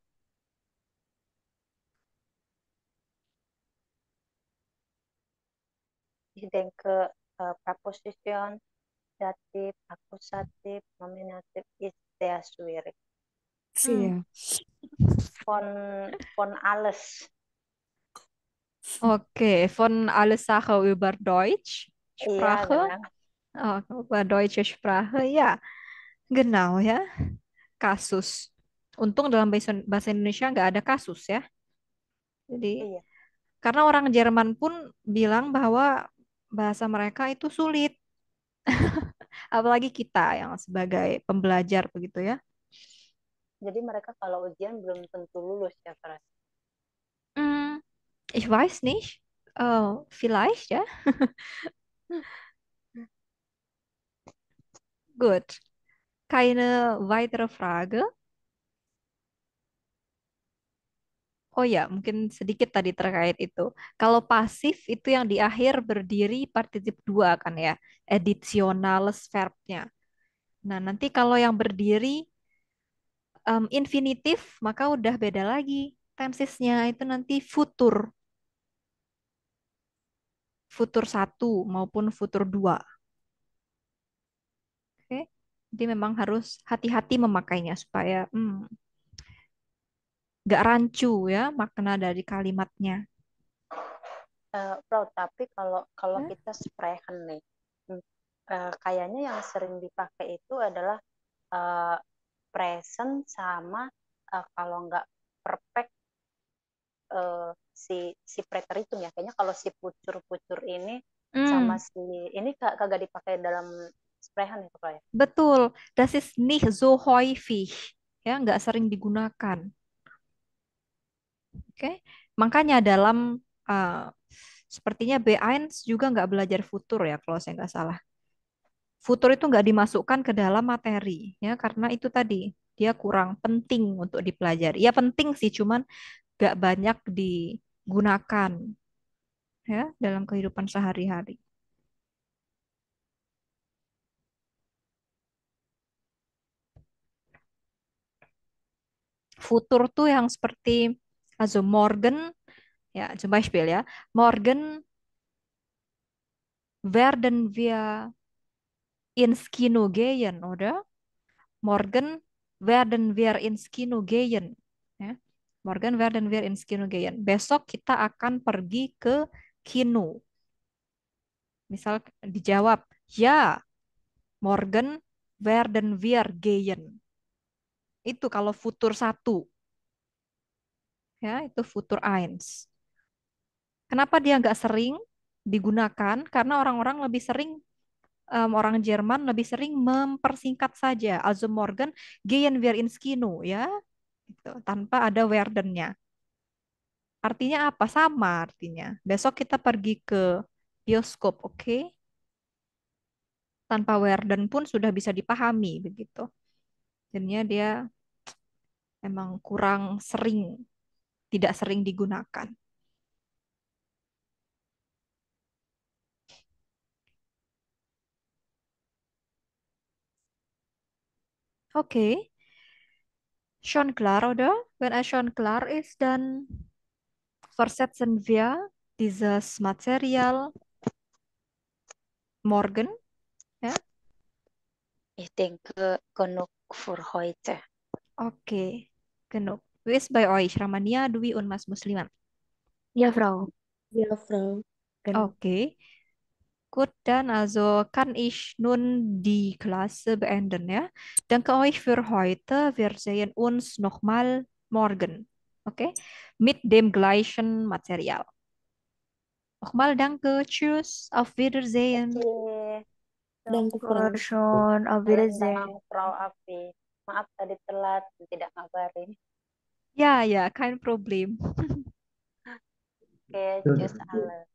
Ich denke, Präposition, Dativ, Akkusativ, Nominativ ist sehr schwierig. Sih ya. Von alles. Oke, von alle Sachen über Deutsch Iya, Sprache. genau. Oh, über deutsche Sprache, ya. Genau ya. Kasus. Untung dalam bahasa Indonesia nggak ada kasus ya. Jadi, Iya. karena orang Jerman pun bilang bahwa bahasa mereka itu sulit. Apalagi kita yang sebagai pembelajar begitu ya. Jadi mereka kalau ujian belum tentu lulus ya, Pras. Hmm, ich weiß nicht. Oh, vielleicht ya. Gut. Keine weitere Frage. Oh ya, mungkin sedikit tadi terkait itu. Kalau pasif itu yang di akhir berdiri partisip dua kan ya, additionales verbnya. Nah, nanti kalau yang berdiri infinitif, maka udah beda lagi. Tensesnya itu nanti futur. Futur satu maupun futur dua. Oke. Jadi memang harus hati-hati memakainya supaya nggak rancu ya makna dari kalimatnya. Bro, tapi kalau Hah? kita sprechen nih, kayaknya yang sering dipakai itu adalah uh, present sama kalau nggak perfect si preteritum ya. Kayaknya kalau si pucur-pucur ini sama Hmm, si ini kagak dipakai dalam sprechen itu ya. betul. Das ist nicht so häufig. Ya, nggak sering digunakan. Oke, makanya dalam uh, sepertinya B1 juga nggak belajar futur ya kalau saya nggak salah. Futur itu nggak dimasukkan ke dalam materi ya karena itu tadi dia kurang penting untuk dipelajari. Ya penting sih, cuman nggak banyak digunakan ya dalam kehidupan sehari-hari. Futur tuh yang seperti also morgen ya, zum Beispiel ya. Morgen werden wir ins Kino gehen, oder? Morgen werden wir ins Kino gehen. Ya. Morgen werden wir ins Kino gehen. Besok kita akan pergi ke kino. Misal dijawab, ya, morgen werden wir gehen. Itu kalau futur satu. Ya, itu futur eins. Kenapa dia nggak sering digunakan? Karena orang-orang lebih sering, orang Jerman lebih sering mempersingkat saja. Also morgen gehen wir ins Kino, ya, gitu, tanpa ada werden-nya. Artinya apa? Sama artinya. Besok kita pergi ke bioskop, oke? Tanpa werden pun sudah bisa dipahami begitu. Jadinya dia emang kurang sering, tidak sering digunakan. Oke, schon klar, oder? Wenn es schon klar ist, dann versetzen wir dieses Material morgen. Ja? Ich denke, genug für heute. Oke, genug. Wie ist bei euch, Ramania, Dwi, und Mas Musliman? Ja, Frau. Ya, Frau. Genau. Oke, gut, dann also kann ich nun die Klasse beenden, ja? Danke euch für heute. Wir sehen uns nochmal morgen. Okay? Mit dem gleichen Material. Nochmal danke. Tschüss. Auf Wiedersehen. Oke, Danke, Frau. Schön, auf Vielen Wiedersehen. Frau Afi. Maaf tadi telat, tidak ngabarin. Ja, ja, kein Problem. Oke, tschüss alle.